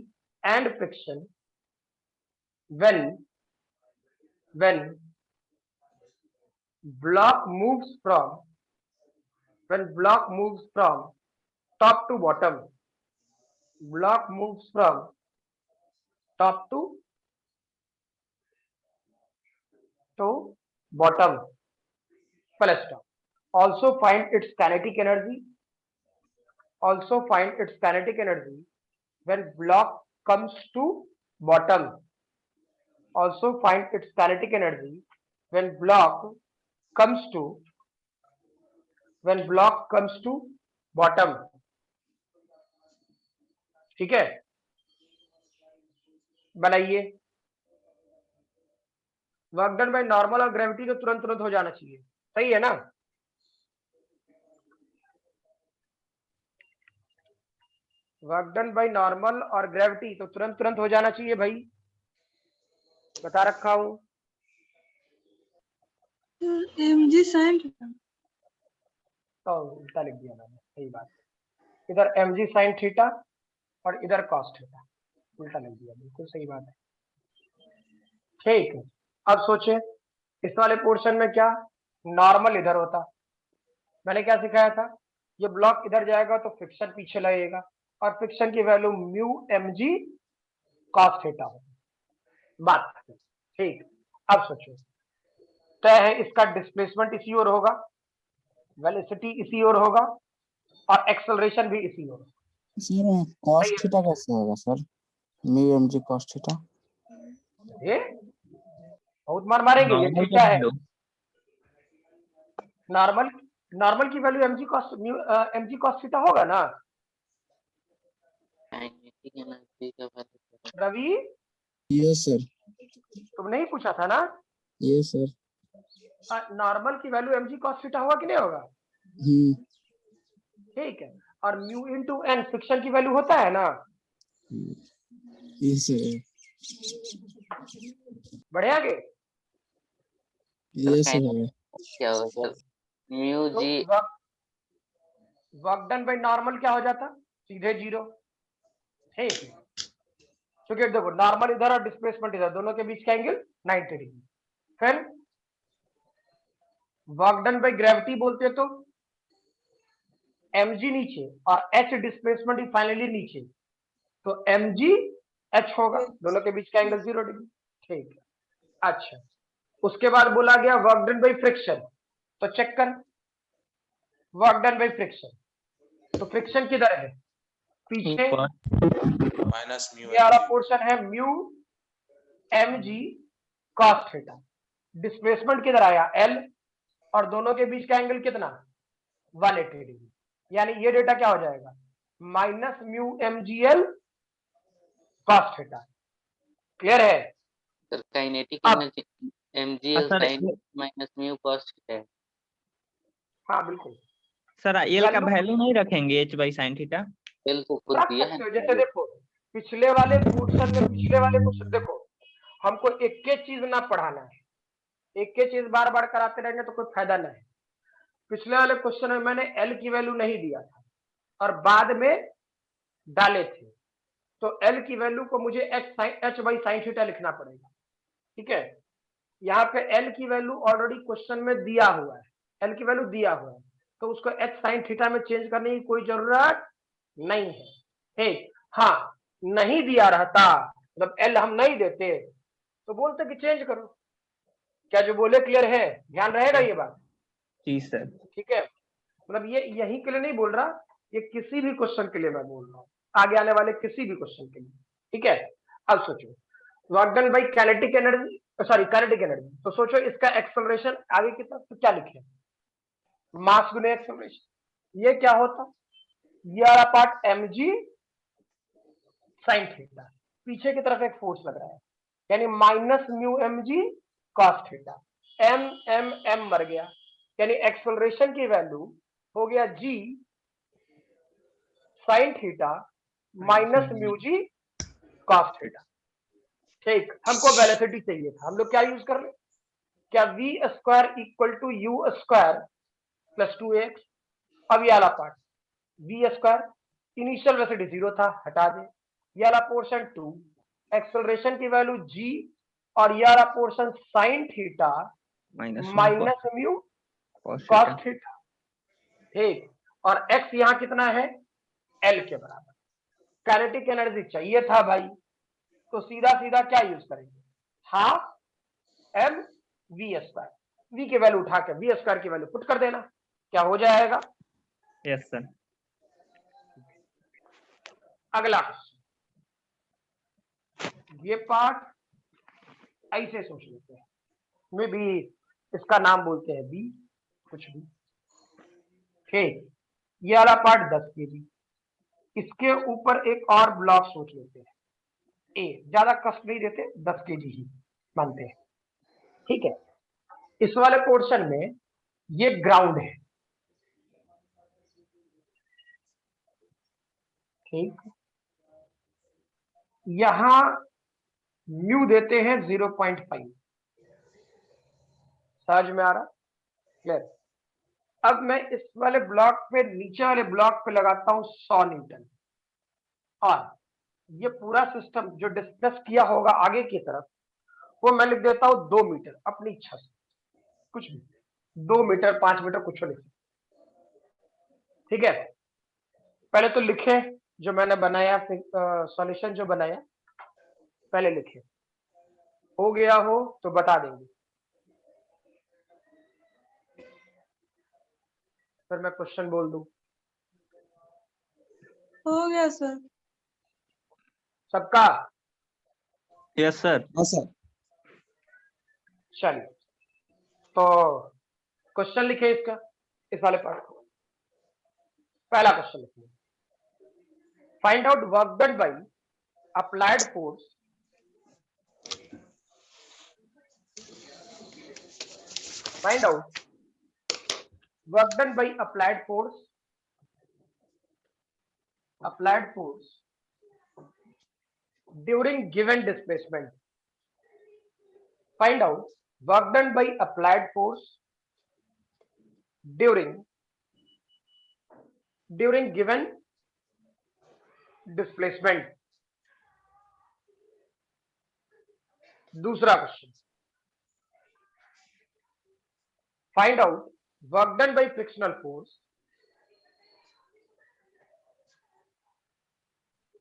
and friction when block moves from top to bottom, block moves from top to bottom, full stop. Also find its kinetic energy, also find its kinetic energy when block comes to bottom, also find its kinetic energy when block comes to bottom। ठीक है, बनाइए। Work done by normal और gravity तो तुरंत हो जाना चाहिए, सही है ना? वर्क डन बाय नॉर्मल और ग्रेविटी तो तुरंत हो जाना चाहिए भाई, बता रखा हूं। mg sin theta। तो उल्टा लिख दिया मैंने, सही बात। इधर mg sin थीटा और इधर cos थीटा, उल्टा लिख दिया, बिल्कुल सही बात है। ठीक है, अब सोचे इस वाले पोर्शन में क्या नॉर्मल इधर होता, मैंने क्या सिखाया था, ये ब्लॉक इधर जाएगा तो फ्रिक्शन पीछे लगेगा और फ्रिक्शन की value mu mg cos theta होगी। बात ठीक। अब सोचो तय है इसका डिस्प्लेसमेंट इसी ओर होगा, वेलोसिटी इसी ओर होगा और एक्सेलरेशन भी इसी ओर। सर cos थीटा कैसे होगा sir? Mu mg cos theta. ये बहुत मार मारेंगे, ये नॉर्मल थीटा है। लो। नॉर्मल की वैल्यू mg cos थीटा होगा ना काइनेटिक एनर्जी का वैल्यू रवि? Yes sir. तुम नहीं पूछा था ना? Yes sir. नॉर्मल की वैल्यू mg cos थीटा होगा कि नहीं होगा? ठीक है, और म्यू इनटू एन फ्रिक्शन की वैल्यू होता है ना? Yes sir. बढ़े आगे? Yes sir. क्या होगा सर? म्यू तो जी वर्क डन बाय नॉर्मल क्या हो जाता? सीधे 0। ठीक है, क्योंकि देखो नॉर्मल इधर और डिस्प्लेसमेंट इधर, दोनों के बीच का एंगल 90 डिग्री। फिर वर्क डन बाय ग्रेविटी बोलते तो mg नीचे और h डिस्प्लेसमेंट फाइनली नीचे, तो mg h होगा, दोनों के बीच का एंगल 0 डिग्री। ठीक है, अच्छा उसके बाद बोला गया वर्क डन बाय फ्रिक्शन, तो चेक कर वर्क डन बाय फ्रिक्शन, तो फ्रिक्शन किधर है? पीछे माइनस म्यू ये वाला पोर्शन है mu mg cos theta, displacement किधर आया l और दोनों के बीच का एंगल कितना 180 डिग्री, यानी ये डेटा क्या हो जाएगा minus mu mgl cos theta. Clear है? सर काइनेटिक अब energy mgl sir sin minus mu cos है। हाँ बिल्कुल, सर एल का वैल्यू वैल्यू नहीं रखेंगे h by sine theta? L को खुद रख दिया सकते है। हो। जैसे देखो पिछले वाले क्वेश्चन देखो, हमको एक एक चीज ना पढ़ाना है, एक एक चीज बार बार कराते रहेंगे तो कोई फायदा नहीं। पिछले वाले क्वेश्चन में मैंने एल की वैल्यू नहीं दिया था और बाद में डाले थे, तो एल की वैल्यू को मुझे एच बाई साइन थीटा लिखना पड़ेगा। ठीक है, यहाँ पे एल की वैल्यू ऑलरेडी क्वेश्चन में दिया हुआ है, एल की वैल्यू दिया हुआ है, तो उसको एच साइन थीटा में चेंज करने की कोई जरूरत नहीं है। ठीक, हाँ नहीं दिया रहता, मतलब एल हम नहीं देते तो बोलते कि चेंज करो। क्या जो बोले क्लियर है? ध्यान रहेगा ये बात? जी सर। ठीक है, मतलब ये यही के लिए नहीं बोल रहा, ये किसी भी क्वेश्चन के लिए मैं बोल रहा हूँ, आगे आने वाले किसी भी क्वेश्चन के लिए। ठीक है, अब सोचो work done by kinetic energy, sorry kinetic energy, तो सोचो इसका एक्सेलरेशन आगे की तरफ तो क्या लिखे, मास गुने एक्सेलरेशन। ये क्या होता, ये वाला पार्ट mg साइन थीटा, पीछे की तरफ एक फोर्स लग रहा है, यानी minus mu mg cos theta, m m m मर गया, यानी एक्सेलरेशन की वैल्यू हो गया g sine theta minus mu g cos theta. ठीक, हमको वेलोसिटी चाहिए था, हम लोग क्या यूज कर रहे, क्या v square equal to u square plus 2x। अब ये वाला part v square, initial velocity 0 था, हटा दे, ये वाला पोर्शन 2, एक्सेलरेशन की वैल्यू g, और ये वाला portion sine theta minus mu cos theta. ठीक, और x यहां कितना है, l के बराबर। काइनेटिक एनर्जी चाहिए था भाई, तो सीधा सीधा क्या यूज करेंगे, half m v square, v की वैल्यू उठा के v स्क्वायर की वैल्यू पुट कर देना, क्या हो जाएगा। Yes sir. अगला ये पार्ट ऐसे सोच लेते हैं, में भी इसका नाम बोलते हैं बी, कुछ भी। ठीक, ये वाला पार्ट 10 kg, इसके ऊपर एक और ब्लॉक सोच लेते हैं, ए, ज्यादा कष्ट नहीं देते, 10 kg ही मानते हैं। ठीक है, इस वाले पोर्शन में ये ग्राउंड है। ठीक, यहां म्यू देते हैं 0.5, समझ में आ रहा, क्लियर। अब मैं इस वाले ब्लॉक पे, नीचे वाले ब्लॉक पे लगाता हूं 100 न्यूटन, और ये पूरा सिस्टम जो डिस्कस किया होगा आगे की तरफ, वो मैं लिख देता हूं 2 मीटर, अपनी इच्छा से कुछ भी, 2 मीटर 5 मीटर कुछ लिखे। ठीक है, पहले तो लिखे जो मैंने बनाया, सॉल्यूशन जो बनाया पहले लिखे, हो गया हो तो बता देंगे, फिर मैं क्वेश्चन बोल दूं। हो गया सर। सबका? Yes sir. हाँ सर। चलिए, तो क्वेश्चन लिखे इसका, इस वाले पार्ट को। पहला क्वेश्चन लिखिए, find out work done by applied force find out work done by applied force during given displacement. Find out work done by applied force during given displacement. दूसरा question, find out work done by frictional force.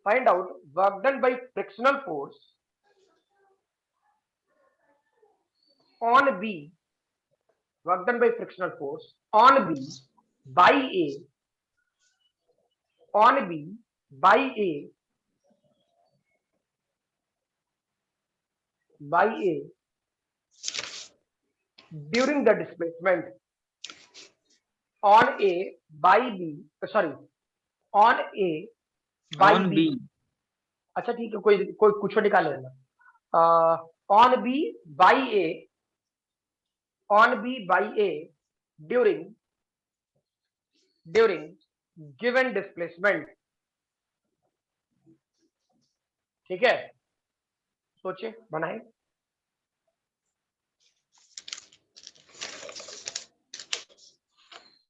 Find out work done by frictional force on B. Work done by frictional force on B by A. On B by A. By A during the displacement on A by B, sorry, on A by On B. B. अच्छा ठीक है, कोई कुछ निकाल लेना, on B by A, on B by A during given displacement ठीक है, सोचिए, बनाए।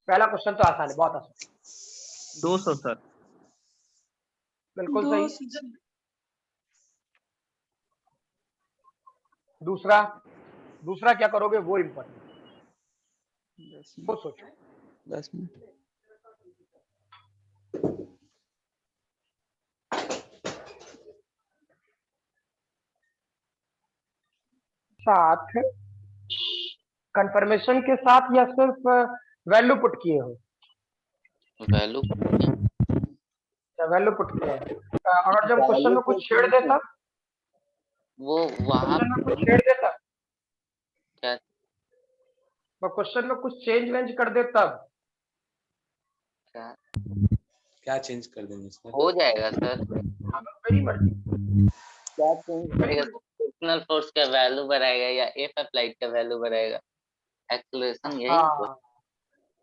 पहला क्वेश्चन तो आसान है, बहुत आसान। 200 सर। बिल्कुल दो सही। सर। दूसरा, दूसरा क्या करोगे वो इम्पोर्टेंट, 10 वो मिनट सोचो। 10 मिनट 7 कंफर्मेशन के साथ या सिर्फ वैल्यू पुट किए हो? वैल्यू वैल्यू पुट किए हो। अगर जब क्वेश्चन में कुछ छेड़ देता, वो वहां क्वेश्चन में कुछ छेड़ देता, क्या वो क्वेश्चन में कुछ चेंज वेंज कर दे तब क्या क्या चेंज कर देंगे सर? हो जाएगा सर? मेरी मर्जी। क्या चेंज करेगा? फ्रिक्शनल फोर्स का वैल्यू बढ़ाएगा या एफ अप्लाइड का वैल्यू बढ़ाएगा? एक्सेलरेशन यही तो। हाँ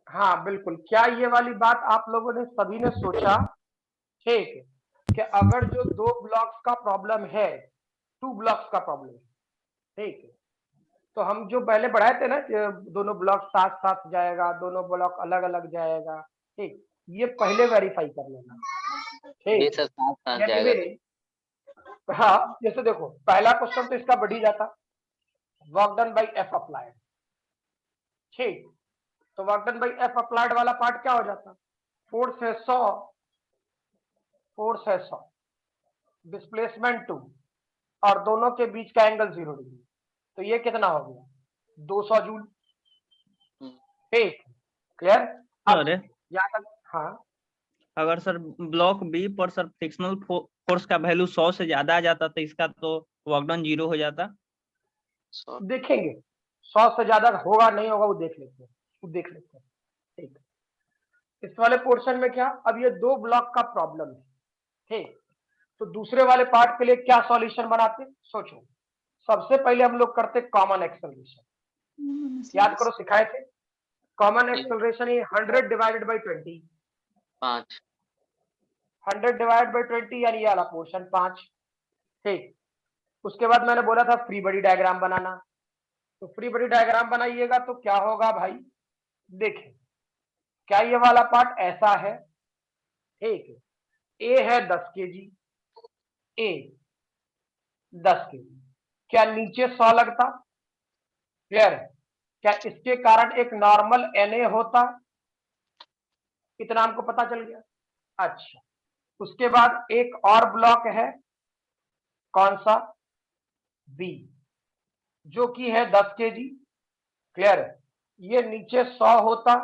हाँ बिल्कुल। क्या ये वाली बात आप लोगों ने सभी ने सोचा? ठीक है, कि अगर जो 2 ब्लॉक्स का प्रॉब्लम है, 2 ब्लॉक्स का प्रॉब्लम है, ठीक है, तो हम जो पहले बढ़ाए थे ना कि दोनों ब्लॉक साथ साथ जाएगा, दोनों ब्लॉक अलग अलग जाएगा, ठीक, ये पहले वेरीफाई कर लेना। ये ठीक, सब साथ साथ यानी जाएगा। वे, हाँ जैसे देखो पहला क्वेश्चन तो इसका बढ़ ही जाता, work done by F applied. ठीक, तो work done by F applied वाला पार्ट क्या हो जाता? फोर्स है 100, फोर्स है 100, डिस्प्लेसमेंट 2, और दोनों के बीच का एंगल 0 डिग्री, तो ये कितना हो गया? 200 जूल। ठीक, क्लियर? अरे यहाँ तक हाँ। अगर सर ब्लॉक बी पर सर फ्रिक्शनल फोर्स का वैल्यू 100 से ज्यादा आ जाता तो इसका तो वर्क डन 0 हो जाता। देखेंगे 100 से ज्यादा होगा नहीं होगा वो देख लेते हैं, वो देख लेते हैं। ठीक, इस वाले पोर्शन में क्या, अब ये 2 ब्लॉक का प्रॉब्लम है, ठीक, तो दूसरे वाले पार्ट के लिए क्या सॉल्यूशन बनाते? सोचो, सबसे पहले हम लोग करते कॉमन एक्सेलरेशन। याद करो, सिखाए थे common acceleration he 100 divided by 20, 5 100 divide by 20 यानी ये वाला पोर्शन 5। ठीक, उसके बाद मैंने बोला था फ्री बॉडी डायग्राम बनाना, तो फ्री बॉडी डायग्राम बनाइएगा तो क्या होगा भाई? देखें, क्या ये वाला पार्ट ऐसा है, ठीक है, ए है 10 केजी, ए 10 केजी, क्या नीचे 100 लगता? क्लियर है? क्या इसके कारण एक नॉर्मल एनए होता? इतना हमको पता चल गया। अच्छा, उसके बाद एक और ब्लॉक है, कौन सा? बी, जो कि है 10 केजी। क्लियर है? ये नीचे 100 होता,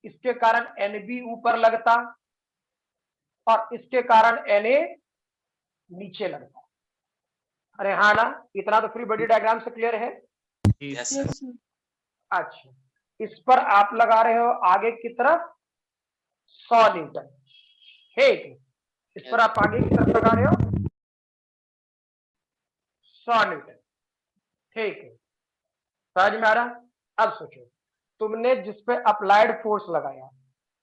इसके कारण एनबी ऊपर लगता, और इसके कारण एनए नीचे लगता। अरे हाँ ना, इतना तो फ्री बॉडी डायग्राम से क्लियर है। Yes yes sir. सर। अच्छा, इस पर आप लगा रहे हो आगे की तरफ 100 न्यूटन। ठीक है, इस पर आप आगे की तरफ लगा रहे हो 100 न्यूटन। ठीक है, समझ में आ रहा? अब सोचो, तुमने जिस पे अप्लाइड फोर्स लगाया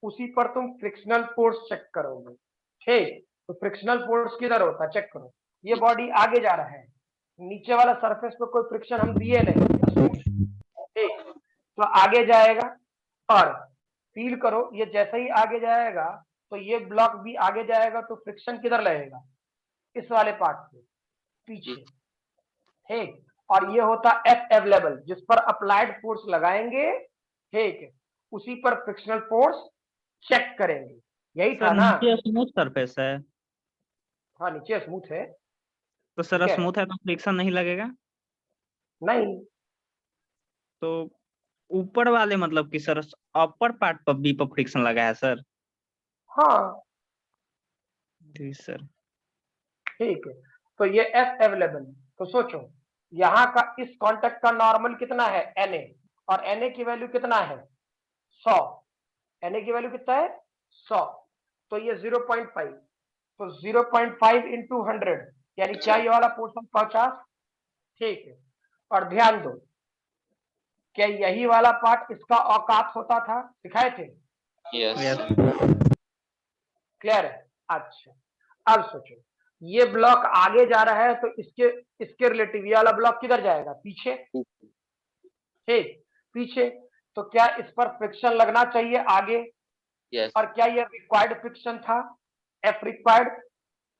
उसी पर तुम फ्रिक्शनल फोर्स चेक करोगे। ठीक, तो फ्रिक्शनल फोर्स किधर होता है? चेक करो, ये बॉडी आगे जा रहा है, नीचे वाला सरफेस पे कोई फ्रिक्शन हम दिए नहीं। ठीक, तो आगे जाएगा, और फील करो ये जैसे ही आगे जाएगा तो ये ब्लॉक भी आगे जाएगा, तो फ्रिक्शन किधर लगेगा? इस वाले पार्ट पे पीछे। ठीक, और ये होता एफ अवेलेबल, जिस पर अप्लाइड फोर्स लगाएंगे, ठीक है, उसी पर फ्रिक्शनल फोर्स चेक करेंगे। यही था सर ना? नीचे स्मूथ सरफेस है हाँ, नीचे स्मूथ है। तो सर ठीक है, स्मूथ है तो फ्रिक्शन नहीं लगेगा। नहीं, तो ऊपर वाले मतलब कि सर अपर पार्ट पर बी पर फ्रिक्शन लगा है सर। हाँ जी सर। ठीक है, तो ये एफ अवेलेबल। तो सोचो, यहाँ का इस कांटेक्ट का नॉर्मल कितना है? Na, और Na की वैल्यू कितना है? 100। Na की वैल्यू कितना है? 100, तो ये 0.5, तो 0.5 इंटू 100 यानी क्या ये वाला पोर्शन 50। ठीक है, और ध्यान दो, क्या यही वाला पार्ट इसका औकात होता था? सिखाए थे, यस क्लियर है? अच्छा, अब सोचो, ये ब्लॉक आगे जा रहा है तो इसके रिलेटिव ये वाला ब्लॉक किधर जाएगा, पीछे। ठीक, पीछे। तो क्या इस पर फ्रिक्शन लगना चाहिए आगे? यस और क्या ये रिक्वायर्ड फ्रिक्शन था, एफ रिक्वायर्ड?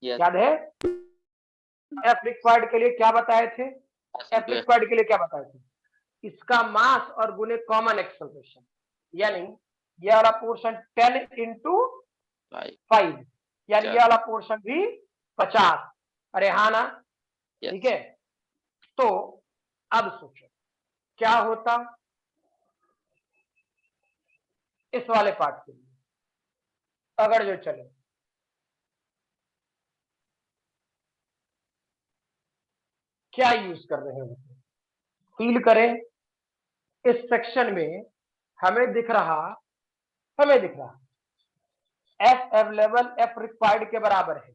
यस याद है एफ रिक्वायर्ड के लिए क्या बताए थे? एफ रिक्वायर्ड के लिए क्या बताए थे? इसका मास और गुने कॉमन एक्सेलरेशन, यानी ये वाला पोर्शन 10 इंटू 5, यानी ये वाला पोर्शन भी 50। अरे हाँ ना, ठीक है। तो अब सोचो क्या होता इस वाले पार्ट के लिए, अगर जो चले क्या यूज कर रहे हैं, फील करें। इस सेक्शन में हमें दिख रहा एफ अवेलेबल एफ रिक्वायर्ड के बराबर है,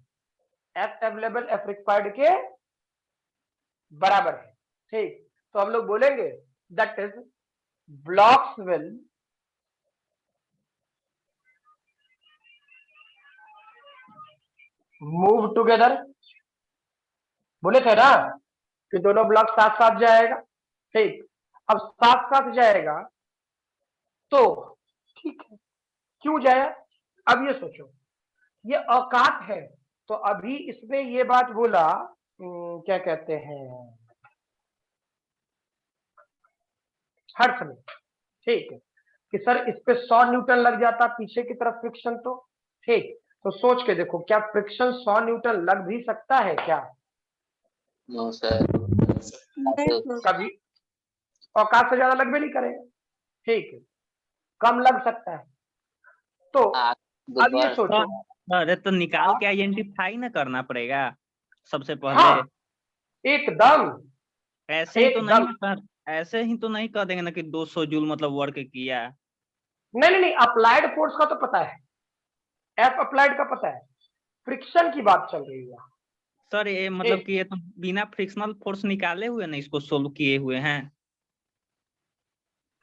एफ अवेलेबल एफ रिक्वायर्ड के बराबर है। ठीक, तो हम लोग बोलेंगे that is blocks will move together. बोले थे ना कि दोनों ब्लॉक साथ साथ जाएगा। ठीक, अब साथ साथ जाएगा तो ठीक है, क्यों जाया? अब ये सोचो, ये औकात है, तो अभी इसमें ये बात बोला, क्या कहते हैं, हर्ष में, ठीक है, कि सर इस पे 100 न्यूटन लग जाता पीछे की तरफ फ्रिक्शन। तो ठीक, तो सोच के देखो क्या फ्रिक्शन 100 न्यूटन लग भी सकता है क्या? नो सर, कभी औकात से ज्यादा लग भी नहीं करेगा। ठीक है, कम लग सकता है। तो अब ये सोचो, अरे तो निकाल के आइडेंटिफाई ना करना पड़ेगा सबसे पहले। हाँ, एकदम ऐसे ही तो नहीं कर, ऐसे ही तो नहीं कर देंगे ना कि 200 जूल मतलब वर्क किया। नहीं, अप्लाइड फोर्स का तो पता है, एफ अप्लाइड का पता है, फ्रिक्शन की बात चल रही है। सर ये मतलब कि ये तो बिना फ्रिक्शनल फोर्स निकाले हुए ना इसको सोल्व किए हुए हैं।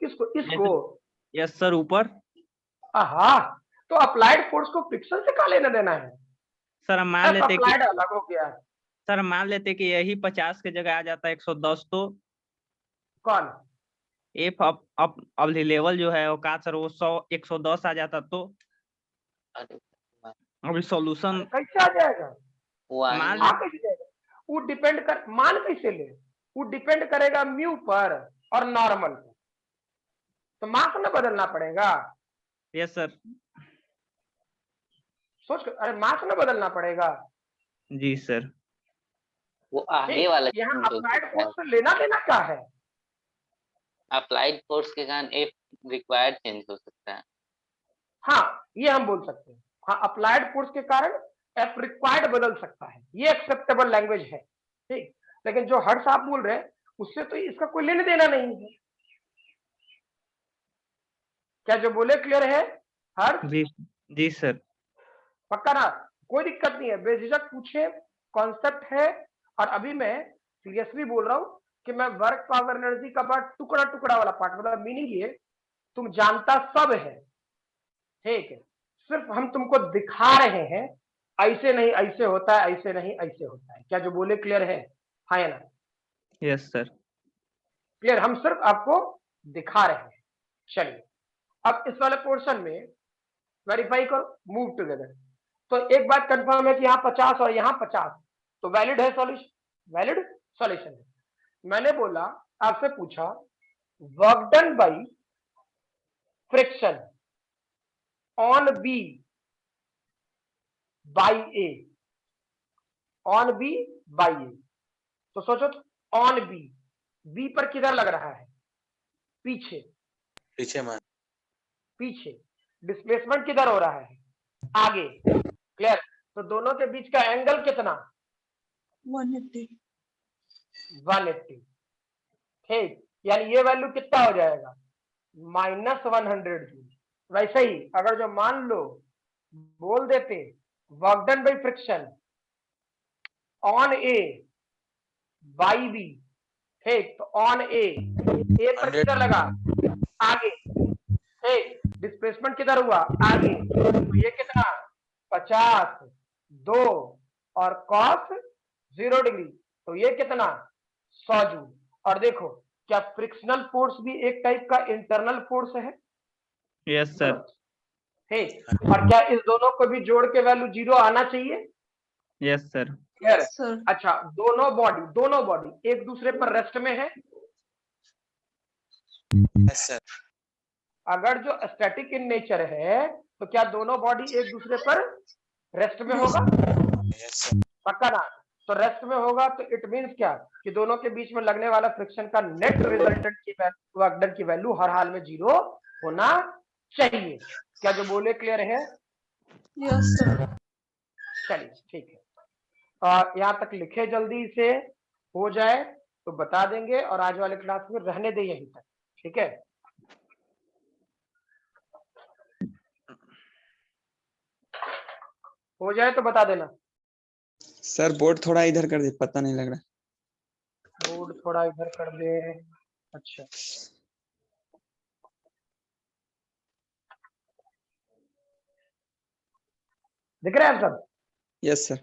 किसको? इसको? यस सर, ऊपर। हाँ, तो अप्लाइड फोर्स को फ्रिक्शन से क्या लेना देना है? सर हम मान लेते कि अलग हो गया। सर मान लेते कि यही 50 के जगह आ जाता 110, तो कौन? एफ अब लेवल जो है औकात सर वो 110 आ जाता, तो अभी सॉल्यूशन कैसे आ जाएगा? मान कैसे जाएगा? वो डिपेंड कर, मान कैसे ले? वो डिपेंड करेगा म्यू पर और नॉर्मल पर, तो मास ना बदलना पड़ेगा। यस सर, सोच कर, अरे मास ना बदलना पड़ेगा। जी सर। वो आगे वाला यहाँ अप्लाइड फोर्स से लेना देना क्या है? अप्लाइड फोर्स के कारण एफ रिक्वायर्ड चेंज हो सकता है। हाँ, ये हम बोल सकते हैं। हाँ, अप्लाइड फोर्स के कारण एफ रिक्वायर्ड बदल सकता है, ये एक्सेप्टेबल लैंग्वेज है। ठीक, लेकिन जो हर्ष आप बोल रहे हैं उससे तो इसका कोई लेने देना नहीं है। क्या जो बोले क्लियर है हर्ष? जी सर। पक्का ना? कोई दिक्कत नहीं है, बेझिझक पूछे, कॉन्सेप्ट है। और अभी मैं सीरियसली बोल रहा हूं कि मैं वर्क पावर एनर्जी का पार्ट टुकड़ा टुकड़ा वाला पार्ट, मतलब मीनिंग ये तुम जानता सब है, ठीक है, सिर्फ हम तुमको दिखा रहे हैं ऐसे नहीं ऐसे होता है, ऐसे नहीं ऐसे होता है। क्या जो बोले क्लियर है? हाँ या ना? Yes sir. क्लियर, हम सिर्फ आपको दिखा रहे हैं। चलिए अब इस वाले पोर्शन में वेरीफाई करो, मूव टुगेदर। तो एक बात कंफर्म है कि यहाँ 50 और यहाँ 50, तो वैलिड है सॉल्यूशन, वैलिड सॉल्यूशन है। मैंने बोला, आपसे पूछा work done by friction on B by A, on B by A. तो सोचो ऑन बी, बी पर किधर लग रहा है? पीछे, पीछे मान, पीछे। डिस्प्लेसमेंट किधर हो रहा है? आगे। क्लियर? तो दोनों के बीच का एंगल कितना? 180। 180। ठीक, यानी ये वैल्यू कितना हो जाएगा? -100 जूल। वैसे ही अगर जो मान लो बोल देते work done by friction on A by B, ठीक, तो ऑन ए पर किधर लगा? आगे। ठीक, डिस्प्लेसमेंट किधर हुआ? आगे। तो ये कितना? 50, 2 और कॉस 0 डिग्री, तो ये कितना 100 जूल। और देखो क्या फ्रिक्शनल फोर्स भी एक टाइप का इंटरनल फोर्स है? Yes sir. ठीक, और क्या इस दोनों को भी जोड़ के वैल्यू 0 आना चाहिए? Yes sir. क्लियर है? सर अच्छा, दोनों बॉडी एक दूसरे पर रेस्ट में है। Yes sir. अगर जो स्टैटिक इन नेचर है तो क्या दोनों बॉडी एक दूसरे पर रेस्ट में होगा? Yes sir. पक्का ना? तो रेस्ट में होगा तो इट मींस क्या कि दोनों के बीच में लगने वाला फ्रिक्शन का नेट रिजल्टेंट की वर्क डन की वैल्यू हर हाल में 0 होना चाहिए। क्या जो बोले क्लियर है? Yes sir. चलिए ठीक है, और यहाँ तक लिखे, जल्दी से हो जाए तो बता देंगे, और आज वाले क्लास में रहने दे यहीं तक, ठीक है? हो जाए तो बता देना। सर बोर्ड थोड़ा इधर कर दे, पता नहीं लग रहा। बोर्ड थोड़ा इधर कर दे। अच्छा, दिख रहा है सब? Yes sir.